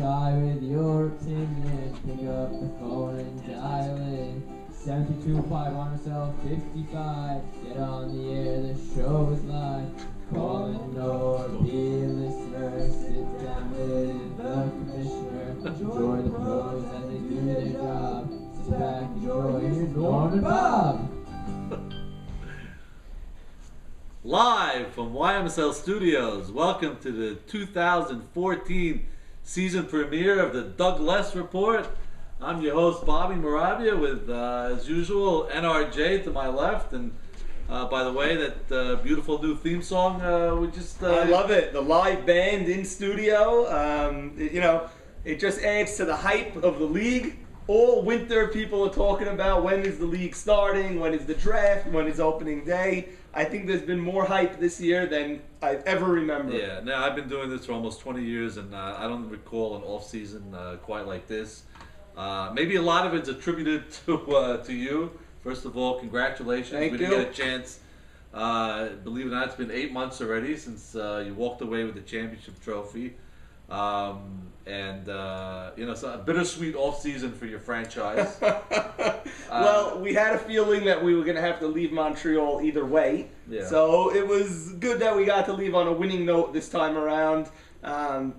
shy with your opinion. Pick up the phone and dial in. 725 on herself 55. Get on the air, the show is live. Call in or be a listener. Sit down with the commissioner. Enjoy the pros as they do their job. Sit back, enjoy. Here's Norman and Bob. Live from YMSL Studios, welcome to the 2014 season premiere of the Doug Less Report. I'm your host, Bobby Morabia, with, as usual, NRJ to my left. And by the way, that beautiful new theme song, we just... I love it. The live band in studio. It just adds to the hype of the league. All winter, people are talking about when is the league starting, when is the draft, when is opening day. I think there's been more hype this year than I've ever remembered. Yeah, no, I've been doing this for almost 20 years, and I don't recall an off-season quite like this. Maybe a lot of it's attributed to you. First of all, congratulations. Thank we you. didn't get a chance. Believe it or not, it's been 8 months already since you walked away with the championship trophy. So a bittersweet off-season for your franchise. Well, we had a feeling that we were going to have to leave Montreal either way. Yeah. So it was good that we got to leave on a winning note this time around.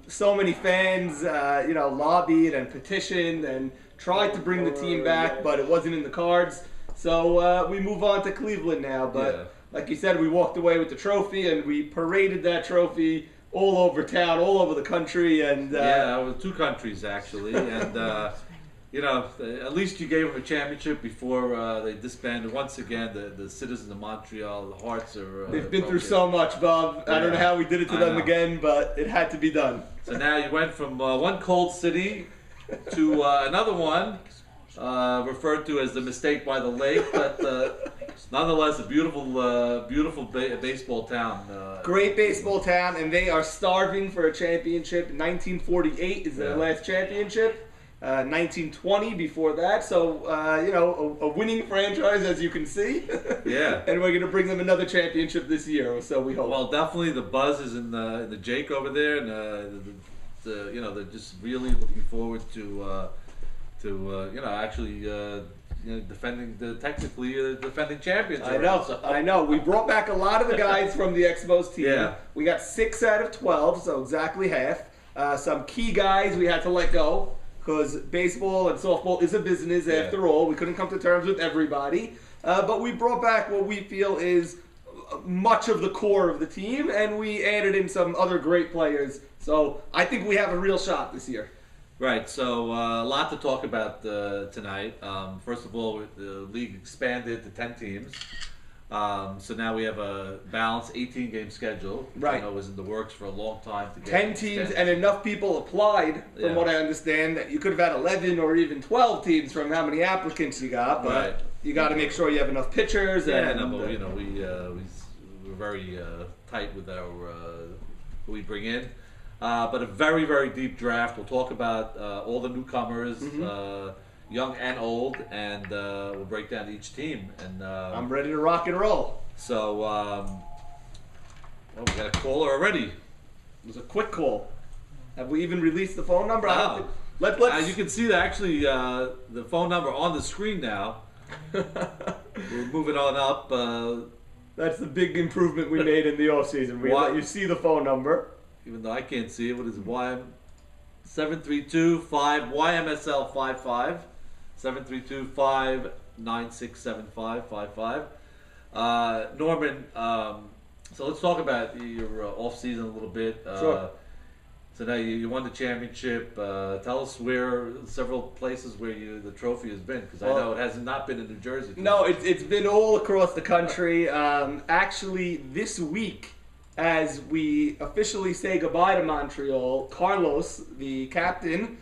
So many fans, lobbied and petitioned and tried to bring the team back, but it wasn't in the cards. So we move on to Cleveland now. But like you said, we walked away with the trophy, and we paraded that trophy all over town, all over the country. And with two countries, actually. And, at least you gave them a championship before they disbanded. Once again, the citizens of Montreal, the hearts are... they've been through so much, Bob. I don't know how we did it to them again, but it had to be done. So now you went from one cold city to another one, referred to as the mistake by the lake, but nonetheless a beautiful baseball town. Great baseball town, and they are starving for a championship. 1948 is their last championship. 1920 before that, so a winning franchise, as you can see. Yeah. And we're going to bring them another championship this year, so we hope. Well, definitely the buzz is in the Jake over there, and they're just really looking forward to defending the defending champions. I know. We brought back a lot of the guys from the Expos team. Yeah. We got 6 out of 12, so exactly half. Some key guys we had to let go, because baseball and softball is a business after all. We couldn't come to terms with everybody. But we brought back what we feel is much of the core of the team, and we added in some other great players. So I think we have a real shot this year. Right, so a lot to talk about tonight. First of all, the league expanded to 10 teams. So now we have a balanced 18-game schedule, which I know was in the works for a long time to get 10 teams, and enough people applied, from what I understand, that you could have had 11 or even 12 teams from how many applicants you got. But you got to make sure you have enough pitchers. We're very tight with our who we bring in. But a very, very deep draft. We'll talk about all the newcomers. Young and old, and we'll break down each team. And I'm ready to rock and roll. So, we got a caller already. It was a quick call. Have we even released the phone number? Wow. Let's. You can see that actually the phone number on the screen now. We're moving on up. That's the big improvement we made in the off season. We let you see the phone number, even though I can't see it. What is it? YMSL55. 732-596-7555. Norman, so let's talk about your off-season a little bit. Sure. So now you won the championship. Tell us several places where the trophy has been, because I know it has not been in New Jersey. No, it's been all across the country. Actually, this week, as we officially say goodbye to Montreal, Carlos, the captain,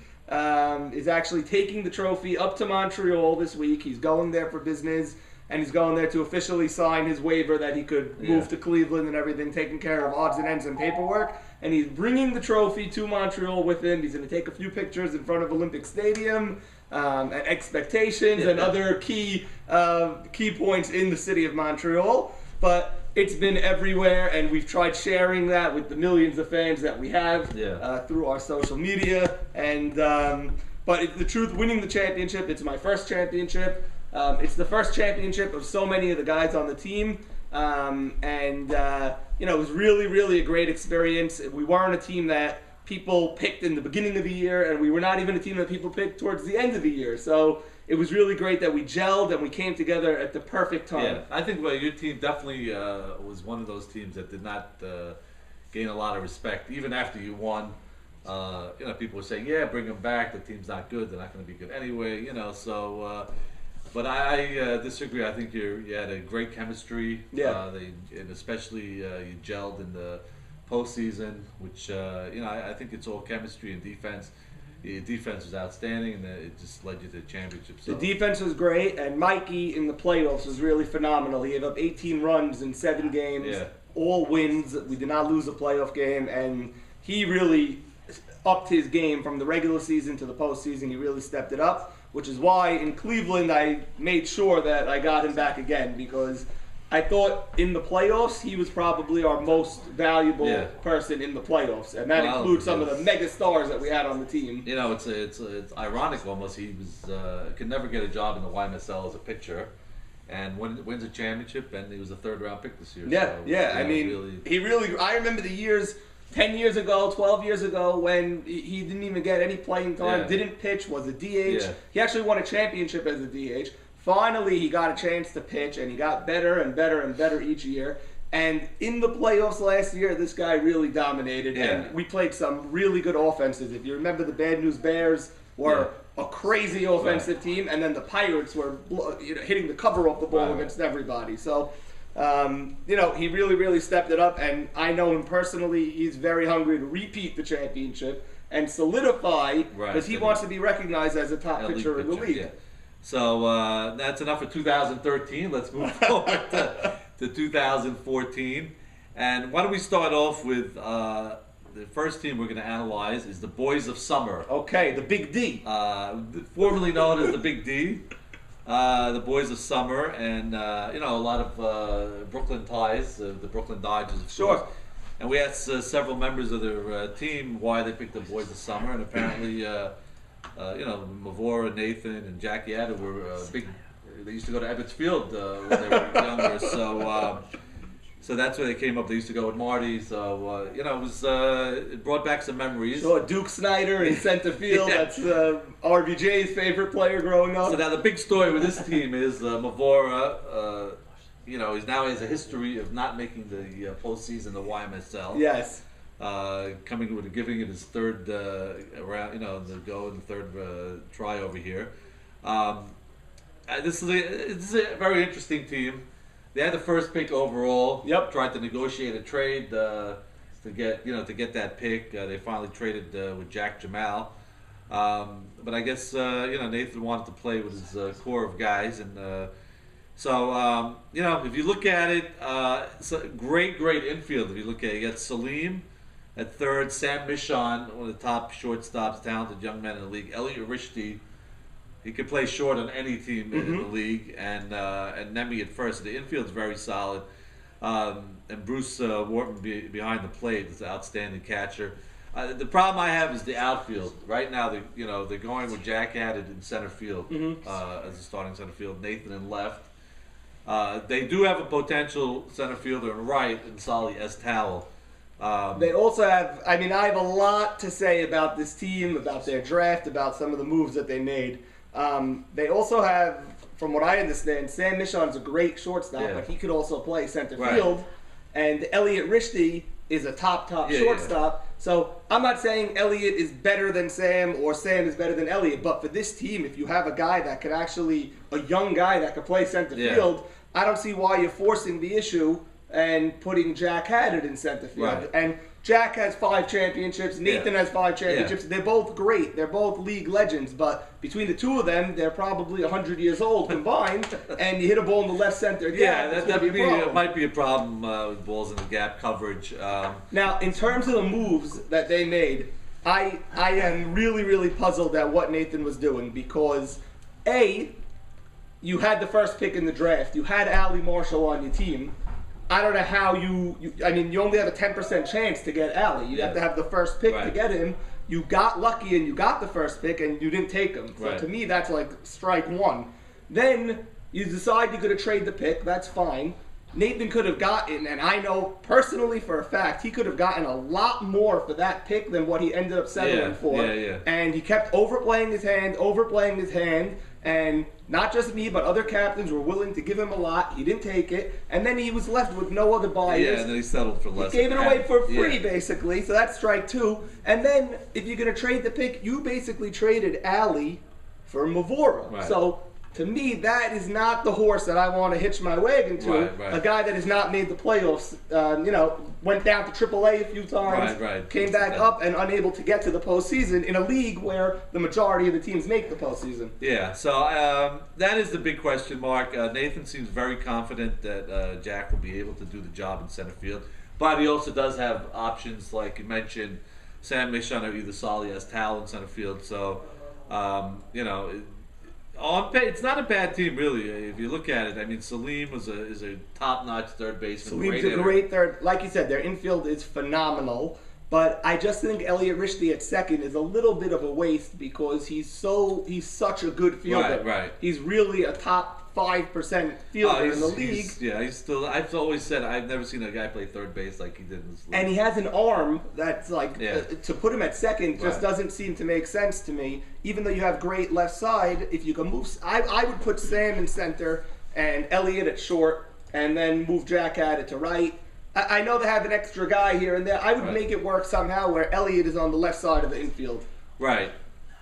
is actually taking the trophy up to Montreal this week. He's going there for business, and he's going there to officially sign his waiver that he could move to Cleveland and everything, taking care of odds and ends and paperwork. And he's bringing the trophy to Montreal with him. He's going to take a few pictures in front of Olympic Stadium, and expectations and other key points in the city of Montreal. But it's been everywhere, and we've tried sharing that with the millions of fans that we have through our social media. And but it's the truth, winning the championship, it's my first championship. It's the first championship of so many of the guys on the team. It was really, really a great experience. We weren't a team that people picked in the beginning of the year, and we were not even a team that people picked towards the end of the year. So it was really great that we gelled and we came together at the perfect time. Yeah, I think your team definitely was one of those teams that did not gain a lot of respect, even after you won. People were saying, "Yeah, bring them back. The team's not good. They're not going to be good anyway." But I disagree. I think you had a great chemistry. Yeah. And especially you gelled in the postseason, which I think it's all chemistry and defense. The defense was outstanding, and it just led you to the championship. So. The defense was great, and Mikey in the playoffs was really phenomenal. He gave up 18 runs in 7 games, all wins. We did not lose a playoff game, and he really upped his game from the regular season to the postseason. He really stepped it up, which is why in Cleveland I made sure that I got him back again, because I thought in the playoffs he was probably our most valuable person in the playoffs, and that includes some of the mega stars that we had on the team. It's ironic almost. He could never get a job in the YMSL as a pitcher, and wins a championship, and he was a 3rd-round pick this year. I remember the years 10 years ago, 12 years ago, when he didn't even get any playing time, didn't pitch, was a DH. He actually won a championship as a DH. Finally, he got a chance to pitch, and he got better and better and better each year. And in the playoffs last year, this guy really dominated, and we played some really good offenses. If you remember, the Bad News Bears were a crazy offensive team, and then the Pirates were hitting the cover off the ball against everybody. So, he really, really stepped it up, and I know him personally. He's very hungry to repeat the championship and solidify, because he wants to be recognized as a top pitcher in the league. Yeah. So that's enough for 2013. Let's move forward to 2014. And why don't we start off with the first team we're going to analyze is the Boys of Summer. Okay, the Big D. Formerly known as the Big D. The Boys of Summer, and a lot of Brooklyn ties, the Brooklyn Dodgers, of course. And we asked several members of their team why they picked the Boys of Summer, and apparently, Mavora, Nathan, and Jackie Adder were big. They used to go to Ebbets Field when they were younger, so that's where they came up. They used to go with Marty, so it brought back some memories. Sure, Duke Snyder in center field. That's RBJ's favorite player growing up. So now the big story with this team is Mavora. He now has a history of not making the postseason, the YMSL. Yes. Giving it his 3rd round, the go in the 3rd try over here. This is a very interesting team. They had the 1st pick overall. Tried to negotiate a trade to get that pick. They finally traded with Jack Jemal. But I guess Nathan wanted to play with his core of guys, and if you look at it, it's a great infield. If you look at it, you got Salim at 3rd, Sam Michon, one of the top shortstops, talented young men in the league. Elliot Rishti, he could play short on any team in the league, and Nemi at 1st. So the infield's very solid. And Bruce Wharton behind the plate is an outstanding catcher. The problem I have is the outfield. Right now, they're going with Jack Added in center field as a starting center field. Nathan in left. They do have a potential center fielder in right, in Solly S. Towell. They also have, I have a lot to say about this team, about their draft, about some of the moves that they made. They also have, from what I understand, Sam Michon's a great shortstop, but he could also play center field. And Elliot Rishti is a top shortstop. So I'm not saying Elliot is better than Sam or Sam is better than Elliot, but for this team, if you have a guy that could actually, a young guy that could play center field, I don't see why you're forcing the issue and putting Jack Haddad in center field. And Jack has 5 championships. Nathan has 5 championships. They're both great. They're both league legends. But between the two of them, they're probably 100 years old combined. And you hit a ball in the left center gap. That might be a problem with balls in the gap coverage. Now, in terms of the moves that they made, I am really, really puzzled at what Nathan was doing because, A, you had the 1st pick in the draft. You had Ali Marshall on your team. I don't know how I mean, you only have a 10% chance to get Ali. You have to have the first pick to get him. You got lucky and you got the first pick and you didn't take him. So to me, that's like strike one. Then you decide you're going to trade the pick. That's fine. Nathan could have gotten, and I know personally for a fact, he could have gotten a lot more for that pick than what he ended up settling for. And he kept overplaying his hand, and not just me, but other captains were willing to give him a lot. He didn't take it, and then he was left with no other buyers. Yeah, and then he settled for less. He gave it away for free, basically, so that's strike two. And then, if you're going to trade the pick, you basically traded Ali for Mavora. Right. So, to me, that is not the horse that I want to hitch my wagon to. A guy that has not made the playoffs, went down to AAA a few times, came back up and unable to get to the postseason in a league where the majority of the teams make the postseason. Yeah, so that is the big question mark. Nathan seems very confident that Jack will be able to do the job in center field, but he also does have options, like you mentioned, Sam Mishon or either Solly has Tal in center field, so, it's not a bad team, really. If you look at it, I mean, Salim is a top-notch third baseman. Salim's a great third. Like you said, their infield is phenomenal. But I just think Elliot Rishdie at second is a little bit of a waste because he's such a good fielder. Right. He's really a top 5% fielder in the league. He's still. I've always said I've never seen a guy play third base like he did in this league. And he has an arm that's like to put him at second just doesn't seem to make sense to me. Even though you have great left side, if you can move, I would put Sam in center and Elliott at short, and then move Jack Haddett to right. I know they have an extra guy here and there. I would make it work somehow where Elliott is on the left side of the infield. Right.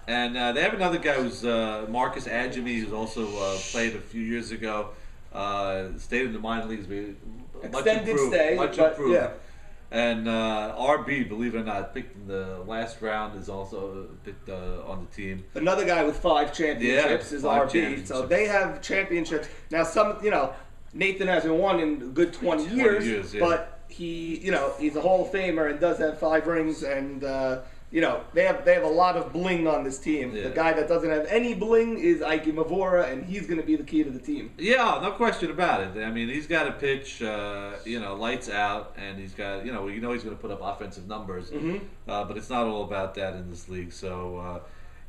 And they have another guy who's Marcus Adjemi, who's also played a few years ago. Stayed in the minor leagues, much improved. Yeah. And RB, believe it or not, picked in the last round, is also picked on the team. Another guy with 5 championships is RB. So they have championships. Now, Nathan hasn't won in a good 20 years, but he's a Hall of Famer and does have 5 rings, and they have a lot of bling on this team. The guy that doesn't have any bling is Ike Mavora, and he's going to be the key to the team. Yeah, no question about it. I mean, he's got to pitch, lights out, and he's got, he's going to put up offensive numbers, but it's not all about that in this league. So,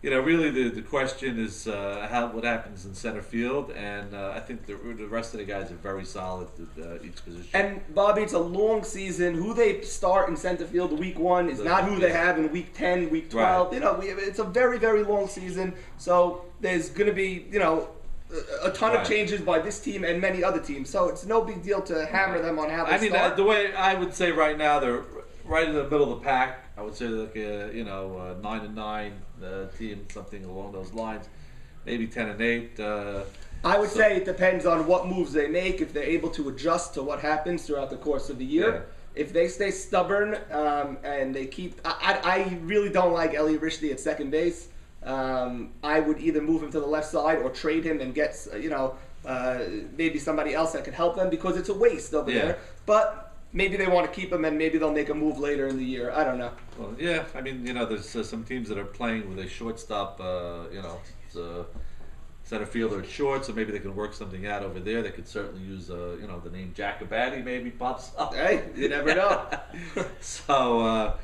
really the question is what happens in center field, and I think the rest of the guys are very solid at each position. And Bobby, it's a long season. Who they start in center field week 1 is not who they have in week 10, week 12. It's a very, very long season. So there's going to be, a ton of changes by this team and many other teams. So it's no big deal to hammer them on how they start. The way I would say right now, they're right in the middle of the pack. I would say like a 9-9 team, something along those lines. Maybe 10-8. I would say it depends on what moves they make. If they're able to adjust to what happens throughout the course of the year. If they stay stubborn and they keep, I really don't like Elliot Rishdie at second base. I would either move him to the left side or trade him and get maybe somebody else that could help them because it's a waste over there. But maybe they want to keep him, and maybe they'll make a move later in the year. I don't know. Well, yeah, I mean, there's some teams that are playing with a shortstop, it's a center fielder at short, so maybe they can work something out over there. They could certainly use, the name Jacobatti maybe pops up. Hey, you never know. So,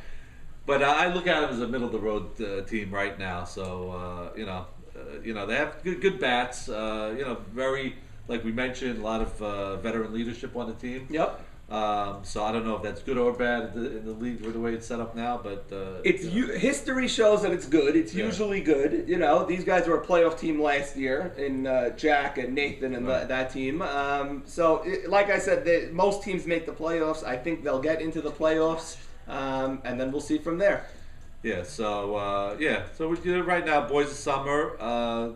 but I look at them as a middle-of-the-road team right now. So, they have good bats. Very, like we mentioned, a lot of veteran leadership on the team. Yep. So I don't know if that's good or bad in the league the way it's set up now, but history shows that it's good. It's usually good. These guys were a playoff team last year in Jack and Nathan and that team. Like I said, most teams make the playoffs. I think they'll get into the playoffs, and then we'll see from there. Yeah. So right now, boys of summer.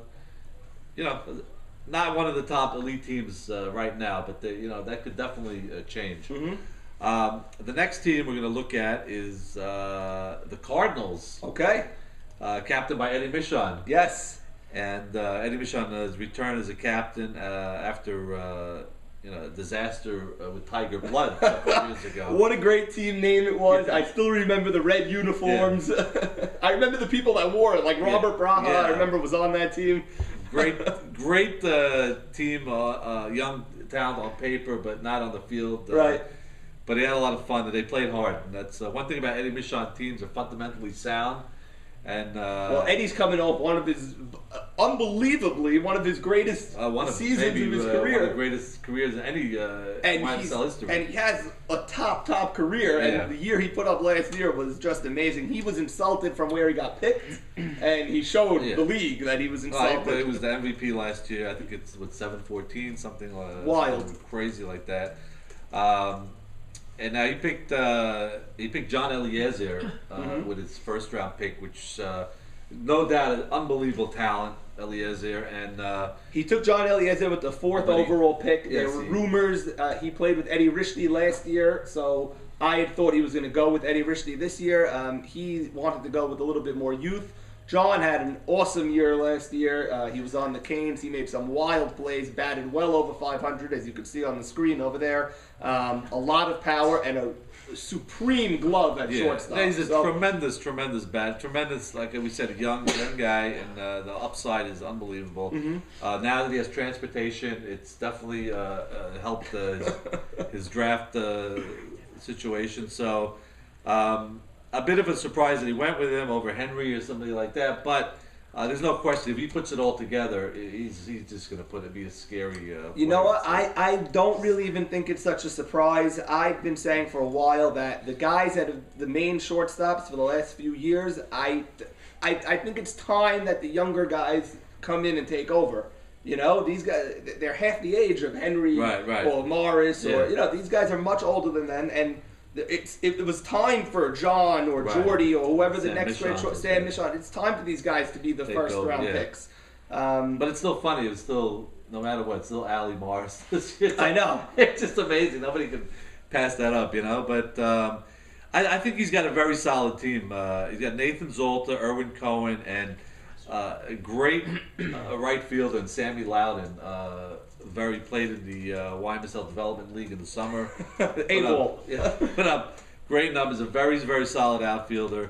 Not one of the top elite teams right now, but that could definitely change. The next team we're going to look at is the Cardinals. Okay. Captained by Eddie Michon. Yes. And Eddie Michon has returned as a captain after a disaster with Tiger Blood a couple years ago. What a great team name it was. I still remember the red uniforms. Yeah. I remember the people that wore it, like Robert Braha, I remember was on that team. Great team, young talent on paper, but not on the field. Right. But he had a lot of fun, and they played hard. And that's one thing about Eddie Michon teams are fundamentally sound. And well, Eddie's coming off one of his, unbelievably, one of his greatest seasons of his career. One of the greatest careers in any YMSL history. And he has a top career, and the year he put up last year was just amazing. He was insulted from where he got picked, and he showed the league that he was insulted. It was the MVP last year. I think it's with 7-14, something wild, crazy like that. And now he picked John Eliezer with his first round pick, which no doubt is unbelievable talent, Eliezer. And he took John Eliezer with the fourth overall pick. There were rumors he played with Eddie Rishti last year, so I had thought he was going to go with Eddie Rishti this year. He wanted to go with a little bit more youth. John had an awesome year last year. He was on the Canes. He made some wild plays, batted well over 500, as you can see on the screen over there. A lot of power and a supreme glove at shortstop. He's a tremendous bat. Tremendous, like we said, a young guy, and the upside is unbelievable. Now that he has transportation, it's definitely helped his draft situation. So a bit of a surprise that he went with him over Henry or somebody like that, but there's no question if he puts it all together, he's just going to be a scary. You know what? I don't really even think it's such a surprise. I've been saying for a while that the guys that are the main shortstops for the last few years, I think it's time that the younger guys come in and take over. You know, these guys, they're half the age of Henry or Morris, or these guys are much older than them, and it was time for John or Jordy or whoever the next great short, Sam Michon. It's time for these guys to be the first round picks. But it's still funny. It's still, no matter what, it's still Ali Morris. I know. It's just amazing. Nobody can pass that up, you know. But I think he's got a very solid team. He's got Nathan Zolta, Erwin Cohen, and a great right fielder in Sammy Loudon. Played in the YMSL Development League in the summer. Put up great numbers. A very, very solid outfielder.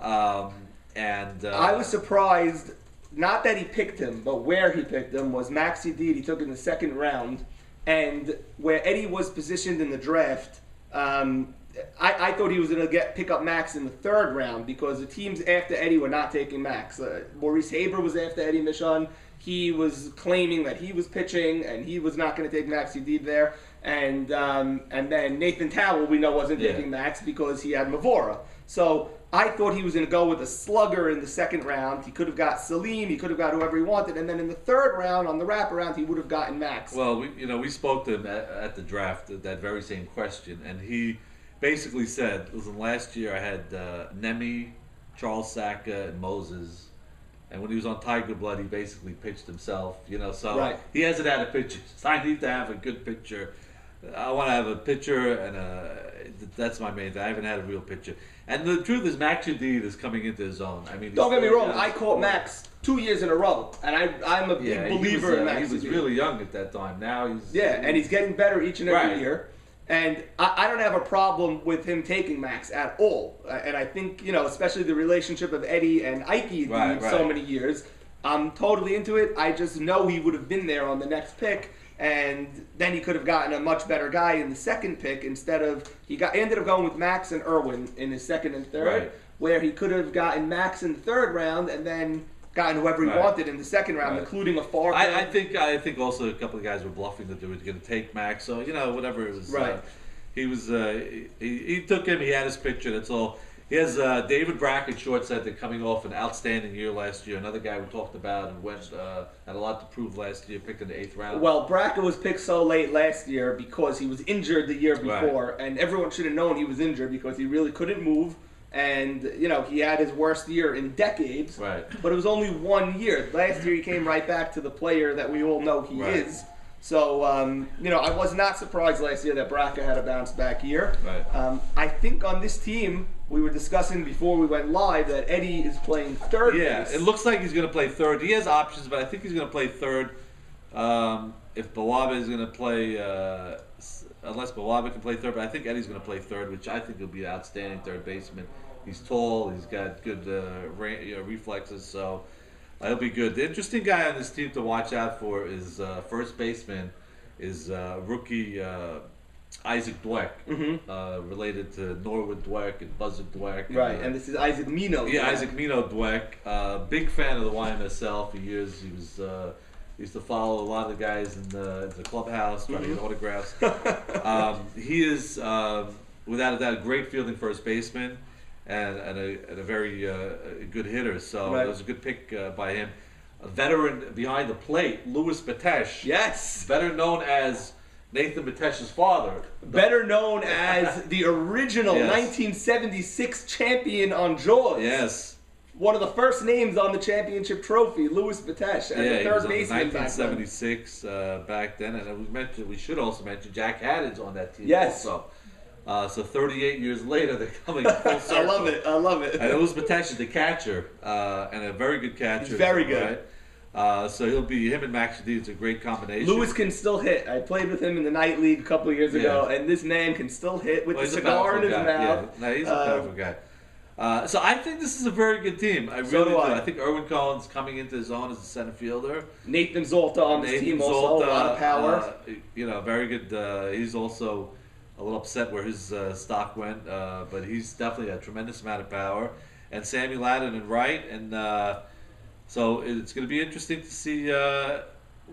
I was surprised, not that he picked him, but where he picked him was Maxi Deed. He took in the second round, and where Eddie was positioned in the draft. I thought he was going to pick up Max in the third round because the teams after Eddie were not taking Max. Maurice Haber was after Eddie Michon. He was claiming that he was pitching and he was not going to take Maxi Deeb there. And then Nathan Towell, we know, wasn't taking Max because he had Mavora. So I thought he was going to go with a slugger in the second round. He could have got Salim. He could have got whoever he wanted. And then in the third round, on the wraparound, he would have gotten Max. Well, we spoke to him at the draft, that very same question. And he basically said, listen, last year I had Nemi, Charles Saka, and Moses. And when he was on Tiger Blood, he basically pitched himself, so he hasn't had a pitcher. So I need to have a good pitcher. I want to have a pitcher, and that's my main thing. I haven't had a real pitcher. And the truth is, Max Shadid is coming into his own. I mean, don't get me wrong. I caught Max 2 years in a row, and I'm a big believer in Max. He was really young at that time. Now he's and he's getting better each and every year. And I don't have a problem with him taking Max at all. And I think, especially the relationship of Eddie and Ike so many years, I'm totally into it. I just know he would have been there on the next pick. And then he could have gotten a much better guy in the second pick instead of, he ended up going with Max and Irwin in his second and third, where he could have gotten Max in the third round and then gotten whoever he wanted in the second round, including a far. I think also a couple of guys were bluffing that they were going to take Max. So whatever it was. He was he took him. He had his picture. That's all. He has David Brackett, short center, coming off an outstanding year last year. Another guy we talked about and had a lot to prove last year. Picked in the 8th round. Well, Brackett was picked so late last year because he was injured the year before, and everyone should have known he was injured because he really couldn't move. And, he had his worst year in decades. But it was only 1 year. Last year he came right back to the player that we all know he is. So, I was not surprised last year that Braca had a bounce-back year. I think on this team, we were discussing before we went live that Eddie is playing third base. It looks like he's going to play third. He has options, but I think he's going to play third. If Bawaba is going to play, unless Bawaba can play third, but I think Eddie's going to play third, which I think will be an outstanding third baseman. He's tall. He's got good reflexes, so he'll be good. The interesting guy on this team to watch out for is first baseman is rookie Isaac Dweck, related to Norwood Dweck and Buzzard Dweck. Right, and this is Isaac Mino. Yeah, Isaac Mino Dweck. Big fan of the YMSL for years. He was used to follow a lot of the guys in the clubhouse, trying to get autographs. He is, without a doubt, a great fielding first baseman and a very good hitter. So it was a good pick by him. A veteran behind the plate, Louis Batesh. Yes. Better known as Nathan Batesh's father. Better known as the original 1976 champion on Jaws. Yes. One of the first names on the championship trophy, Louis Batesh, as the third baseman 1976 back then. And we should also mention Jack Haddon's on that team also. So 38 years later, they're coming full circle. I love it. And Louis Batesh is the catcher, and a very good catcher. He's very good. Right? So him and Max Shadid is a great combination. Louis can still hit. I played with him in the night league a couple of years ago, and this man can still hit with the cigar in his mouth. Yeah. No, he's a powerful guy. So I think this is a very good team. I really do. I think Erwin Cohen's coming into his own as a center fielder. Nathan Zolta on this team also, a lot of power. Very good. He's also a little upset where his stock went, but he's definitely a tremendous amount of power. And Sammy Ladden and right, and so it's going to be interesting to see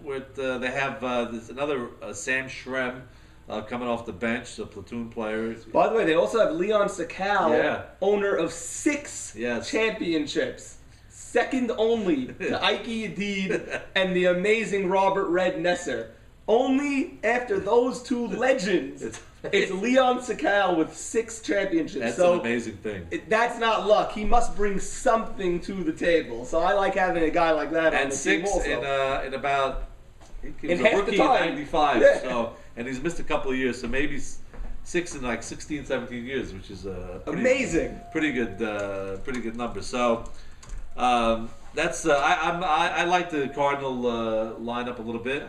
what they have. There's another Sam Shrem coming off the bench, a platoon player. By the way, they also have Leon Sakal, owner of 6 championships, second only to Ike Yadid and the amazing Robert Red Nesser. Only after those two legends, it's Leon Sakal with 6 championships. That's an amazing thing. That's not luck. He must bring something to the table. So I like having a guy like that on the team also. And 6 in about, he was in a half rookie the time. in 95. Yeah. So, and he's missed a couple of years, so maybe 6 in like 16, 17 years, which is amazing. Pretty good number. So that's I like the Cardinal lineup a little bit.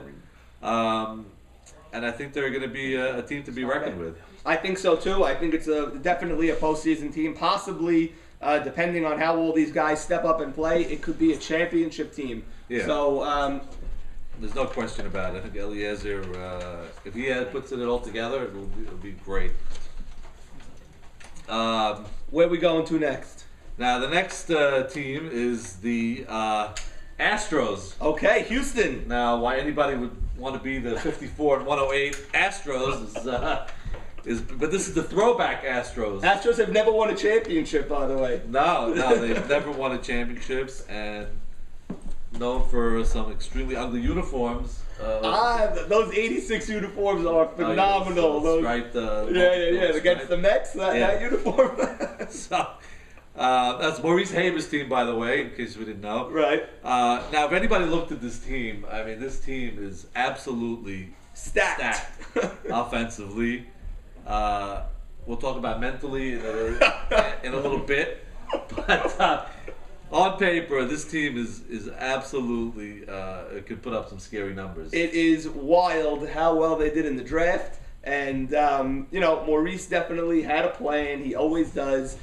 And I think they're going to be a team to be reckoned with. I think so too. I think it's definitely a postseason team. Possibly, depending on how all these guys step up and play, it could be a championship team. Yeah. So there's no question about it. I think Eliezer, if he puts it all together, it'll be great. Where are we going to next? Now the next team is the Astros. Okay, Houston. Now, why anybody would want to be the 54 and 108 Astros but this is the throwback Astros. Astros have never won a championship, by the way. No, they've never won a championships, and known for some extremely ugly uniforms. Those 86 uniforms are phenomenal. Those striped, against the Mets, that uniform. So. That's Maurice Haber's team, by the way, in case we didn't know. Right. Now, if anybody looked at this team, I mean, this team is absolutely stacked offensively. We'll talk about mentally in a little bit. But on paper, this team is absolutely could put up some scary numbers. It is wild how well they did in the draft. And, Maurice definitely had a plan. He always does.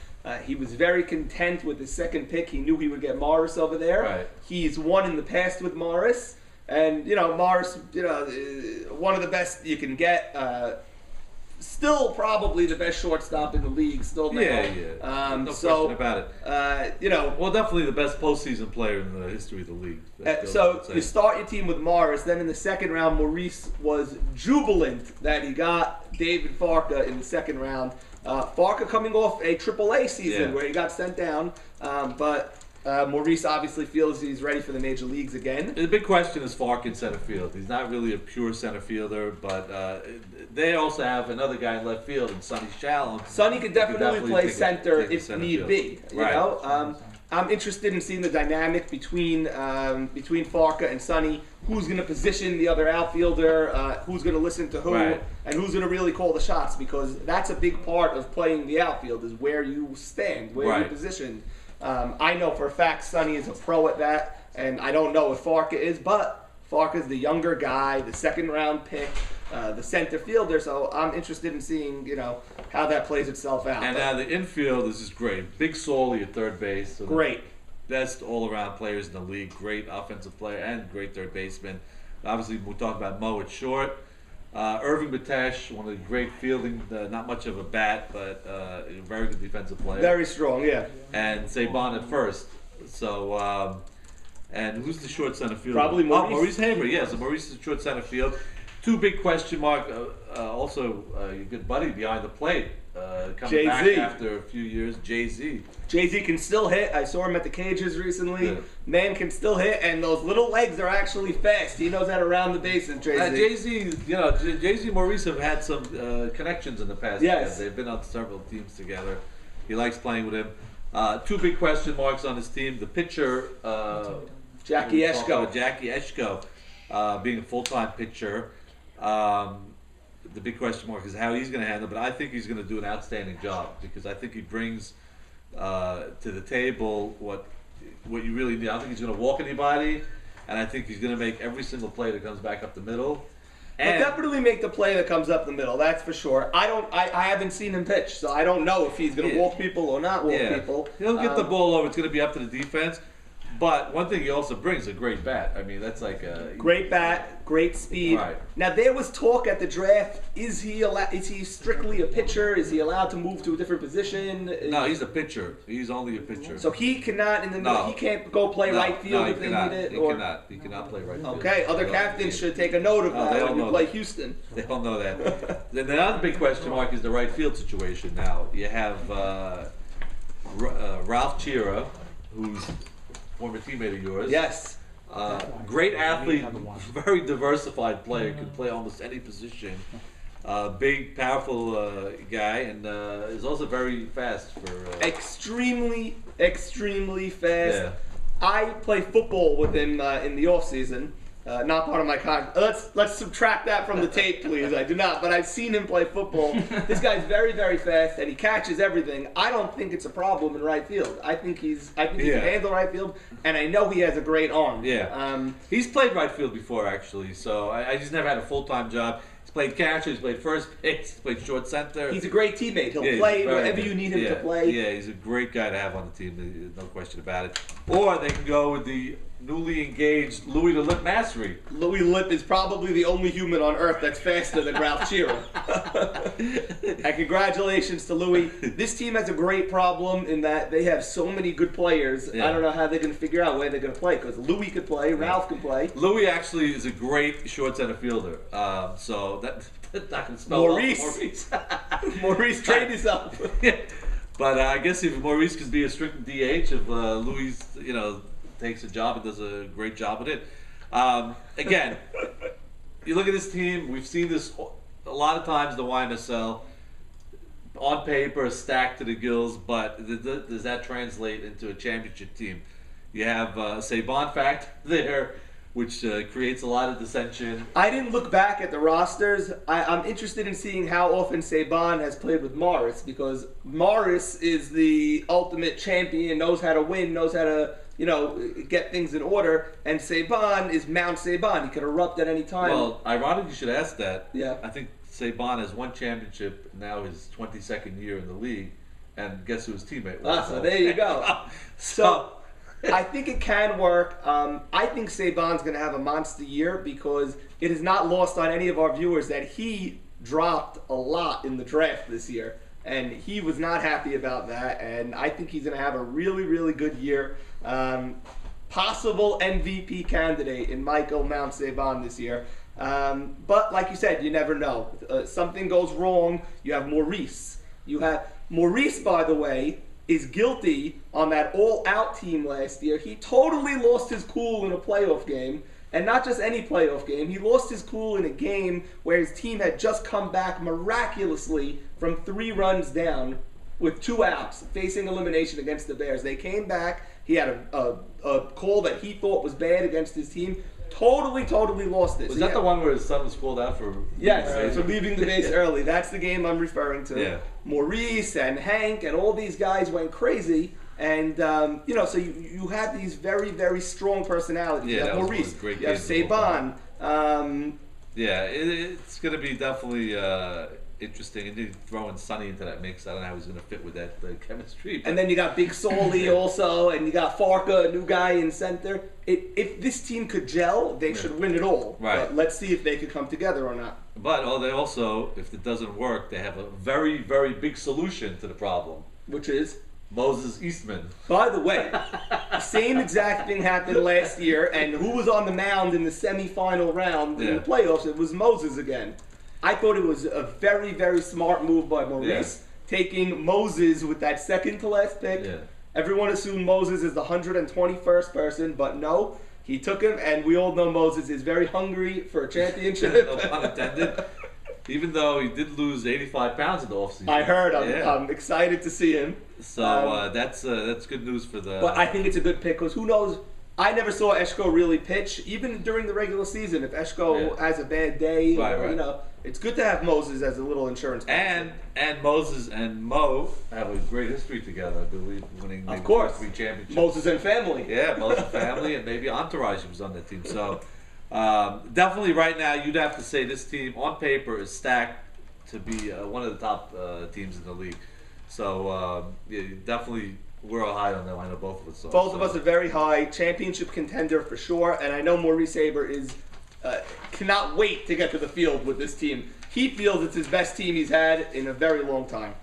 He was very content with his second pick. He knew he would get Morris over there. Right. He's won in the past with Morris. And, Morris, one of the best you can get. Still probably the best shortstop in the league. Still now. Yeah. No question about it. Well, definitely the best postseason player in the history of the league. So you start your team with Morris. Then in the second round, Maurice was jubilant that he got David Farka in the second round. Farka coming off a AAA season where he got sent down, but Maurice obviously feels he's ready for the major leagues again. The big question is Farka in center field. He's not really a pure center fielder, but they also have another guy in left field, and Sonny Shalom. Sonny could definitely play center if need be. I'm interested in seeing the dynamic between Farka and Sonny. Who's going to position the other outfielder? Who's going to listen to who? Right. And who's going to really call the shots? Because that's a big part of playing the outfield is where you stand, where you're positioned. I know for a fact Sonny is a pro at that, and I don't know if Farka is, but Farka's the younger guy, the second round pick, the center fielder. So I'm interested in seeing how that plays itself out. And now the infield is just great. Big Soley at third base. So great. Best all-around players in the league. Great offensive player and great third baseman. Obviously, we'll talk about Mo at short. Irving Batesh, one of the great fielding, not much of a bat, but a very good defensive player. Very strong, yeah. And Saban at first. So, and who's the short center fielder? Probably Maurice. Maurice Haber, yes. So Maurice is short center field. Two big question mark. Also, your good buddy behind the plate, coming back Jay-Z. after a few years. Jay-Z. Jay-Z can still hit. I saw him at the cages recently. Yeah. Man can still hit, and those little legs are actually fast. He knows how to round the bases, Jay-Z. Jay-Z, Jay-Z and Maurice have had some connections in the past. Yes. They've been on several teams together. He likes playing with him. Two big question marks on his team. The pitcher, Jackie Eshko. Jackie Eshko, being a full-time pitcher. The big question mark is how he's going to handle it, but I think he's going to do an outstanding job because I think he brings to the table what you really need. I don't think he's going to walk anybody, and I think he's going to make every single play that comes back up the middle. He'll definitely make the play that comes up the middle. That's for sure. I haven't seen him pitch, so I don't know if he's going to walk people or not walk people. He'll get the ball over. It's going to be up to the defense. But one thing he also brings a great bat. I mean, that's like a great bat, great speed. Right. Now there was talk at the draft. Is he strictly a pitcher? Is he allowed to move to a different position? No, he's a pitcher. He's only a pitcher. So he cannot in the middle. He can't go play right field if they need it. He cannot play right field. Okay, other captains should take a note of that when you play Houston. They all know that. Then the other big question mark is the right field situation. Now you have Ralph Chira, who's former teammate of yours. Yes. Great athlete, very diversified player, can play almost any position. Big, powerful guy, and is also very fast for. Extremely fast. Yeah. I play football with him in the off season. Not part of my contract. Let's subtract that from the tape, please. I do not, but I've seen him play football. This guy's very very fast, and he catches everything. I don't think it's a problem in right field. I think he can handle right field, and I know he has a great arm. Yeah. He's played right field before, actually. So I just never had a full-time job. He's played catcher. He's played first base. He's played short center. He's a great teammate. He'll play wherever you need him to play. Yeah, he's a great guy to have on the team. No question about it. Or they can go with the newly engaged Louis the Lip Massery. Louis Lip is probably the only human on earth that's faster than Ralph Chira. And congratulations to Louis. This team has a great problem in that they have so many good players. Yeah. I don't know how they're going to figure out where they're going to play because Louis could play, Ralph can play. Louis actually is a great short center fielder. So that can spell Maurice. Maurice, trade yourself. But I guess if Maurice could be a strict DH, if Louis, takes a job and does a great job with it. Again, you look at this team, we've seen this a lot of times, the YMSL, on paper, stacked to the gills, but does that translate into a championship team? You have Saban fact there, which creates a lot of dissension. I didn't look back at the rosters. I'm interested in seeing how often Saban has played with Morris, because Morris is the ultimate champion, knows how to win, knows how to get things in order, and Saban is Mount Saban. He could erupt at any time. Well, ironic you should ask that. Yeah. I think Saban has one championship, now his 22nd year in the league, and guess who his teammate was? So there you go. So I think it can work. I think Saban's going to have a monster year because it is not lost on any of our viewers that he dropped a lot in the draft this year, and he was not happy about that, and I think he's going to have a really, really good year. Possible MVP candidate in Michael Mount Saban this year. But like you said, you never know. Something goes wrong. You have Maurice. Maurice, by the way, is guilty on that all-out team last year. He totally lost his cool in a playoff game. And not just any playoff game. He lost his cool in a game where his team had just come back miraculously from 3 runs down with 2 outs, facing elimination against the Bears. They came back. He had a call that he thought was bad against his team. Totally lost it. Was that the one where his son was called out for? Yes, for leaving the base early. That's the game I'm referring to. Yeah. Maurice and Hank and all these guys went crazy. And, so you have these very, very strong personalities. Yeah, you have Maurice, great you have Saban. Yeah, it's going to be definitely interesting. And then throw in Sonny into that mix. I don't know how he's going to fit with that chemistry. But And then you got Big Soli also, and you got Farka, a new guy in center. If this team could gel, they should win it all. Right. But let's see if they could come together or not. they also, if it doesn't work, they have a very, very big solution to the problem. Which is? Moses Eastman. By the way, the same exact thing happened last year, and who was on the mound in the semifinal round in the playoffs? It was Moses again. I thought it was a very, very smart move by Maurice, taking Moses with that second to last pick. Yeah. Everyone assumed Moses is the 121st person, but no, he took him, and we all know Moses is very hungry for a championship. No pun intended. Even though he did lose 85 pounds in the offseason. I heard. I'm excited to see him. So that's good news for the. But I think it's a good pick because who knows? I never saw Eshko really pitch, even during the regular season. If Eshko has a bad day, it's good to have Moses as a little insurance policy. And Moses and Mo have a great history together. I believe winning of course 3 championships. Moses and family. Yeah, Moses and family, and maybe Entourage was on that team. So definitely, right now, you'd have to say this team on paper is stacked to be one of the top teams in the league. So definitely. We're all high on them. I know both of us. Both of us are very high. Championship contender for sure. And I know Maurice Saber is cannot wait to get to the field with this team. He feels it's his best team he's had in a very long time.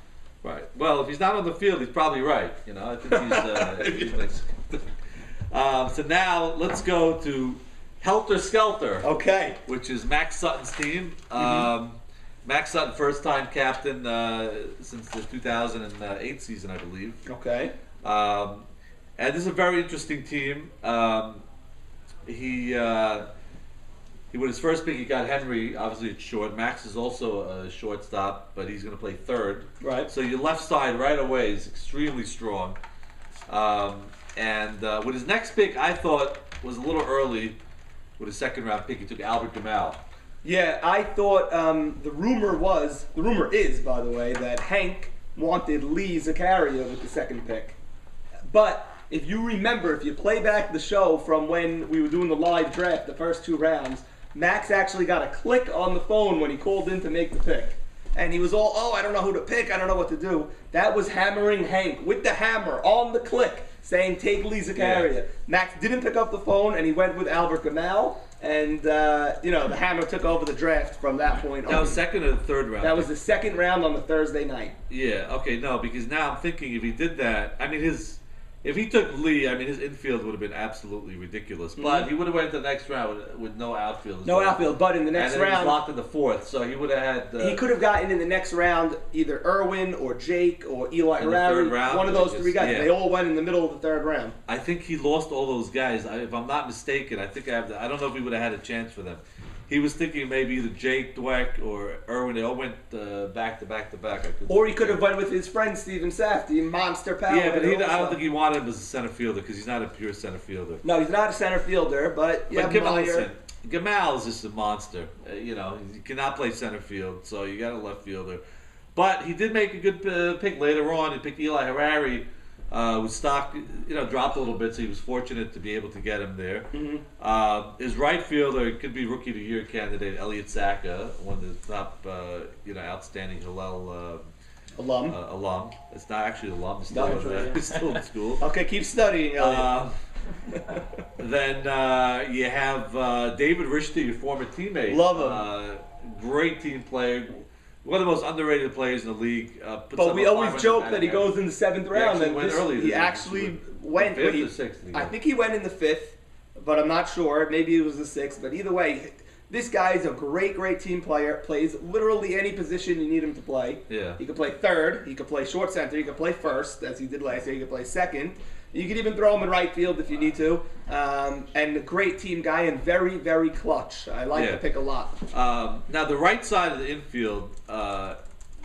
Right. Well, if he's not on the field, he's probably right. I think he's nice. So now let's go to Helter Skelter. Okay. Which is Max Sutton's team. Max Sutton, first-time captain since the 2008 season, I believe. Okay. And this is a very interesting team. He with his first pick, he got Henry. Obviously, it's short. Max is also a shortstop, but he's going to play third. Right. So your left side right away is extremely strong. And with his next pick, I thought was a little early. With his second-round pick, he took Albert Gamal. Yeah, I thought the rumor is, by the way, that Hank wanted Lee Zakaria with the second pick. But if you remember, if you play back the show from when we were doing the live draft, the first 2 rounds, Max actually got a click on the phone when he called in to make the pick. And he was all, I don't know who to pick, I don't know what to do. That was hammering Hank with the hammer on the click, saying take Lee Zakaria. Yeah. Max didn't pick up the phone, and he went with Albert Gamal. And, the hammer took over the draft from that point on. That was second or the third round? That was the second round on the Thursday night. Yeah, okay, no, because now I'm thinking if he did that, if he took Lee, his infield would have been absolutely ridiculous. But he would have went to the next round with no outfield. No outfield, but in the next round. And he was locked in the 4th, so he would have had... he could have gotten in the next round either Irwin or Jake or Eli Harari. One of those 3 guys. Yeah. They all went in the middle of the 3rd round. I think he lost all those guys. If I'm not mistaken, I don't know if he would have had a chance for them. He was thinking maybe either Jake Dweck or Irwin. They all went back to back to back. Or he could have went with his friend Steven Safdie, monster power. Yeah, but I don't think he wanted him as a center fielder because he's not a pure center fielder. No, he's not a center fielder, but Gamal is just a monster. He cannot play center field, so you got a left fielder. But he did make a good pick later on. He picked Eli Harari. Whose stock, dropped a little bit, so he was fortunate to be able to get him there. Mm-hmm. His right fielder could be Rookie of the Year candidate, Elliot Saka, one of the top, outstanding Hillel alum. It's not actually alum. He's still in school. Okay, keep studying, Elliot. Then you have David Richter, your former teammate. Love him. Great team player. One of the most underrated players in the league. But we always joke that he goes in the 7th round. He actually went. The 5th or 6th? I think he went in the 5th, but I'm not sure. Maybe it was the 6th. But either way, this guy is a great, great team player. Plays literally any position you need him to play. Yeah. He could play third. He could play short center. He could play first, as he did last year. He could play second. You could even throw him in right field if you need to. And a great team guy and very, very clutch. I like the pick a lot. Now, the right side of the infield,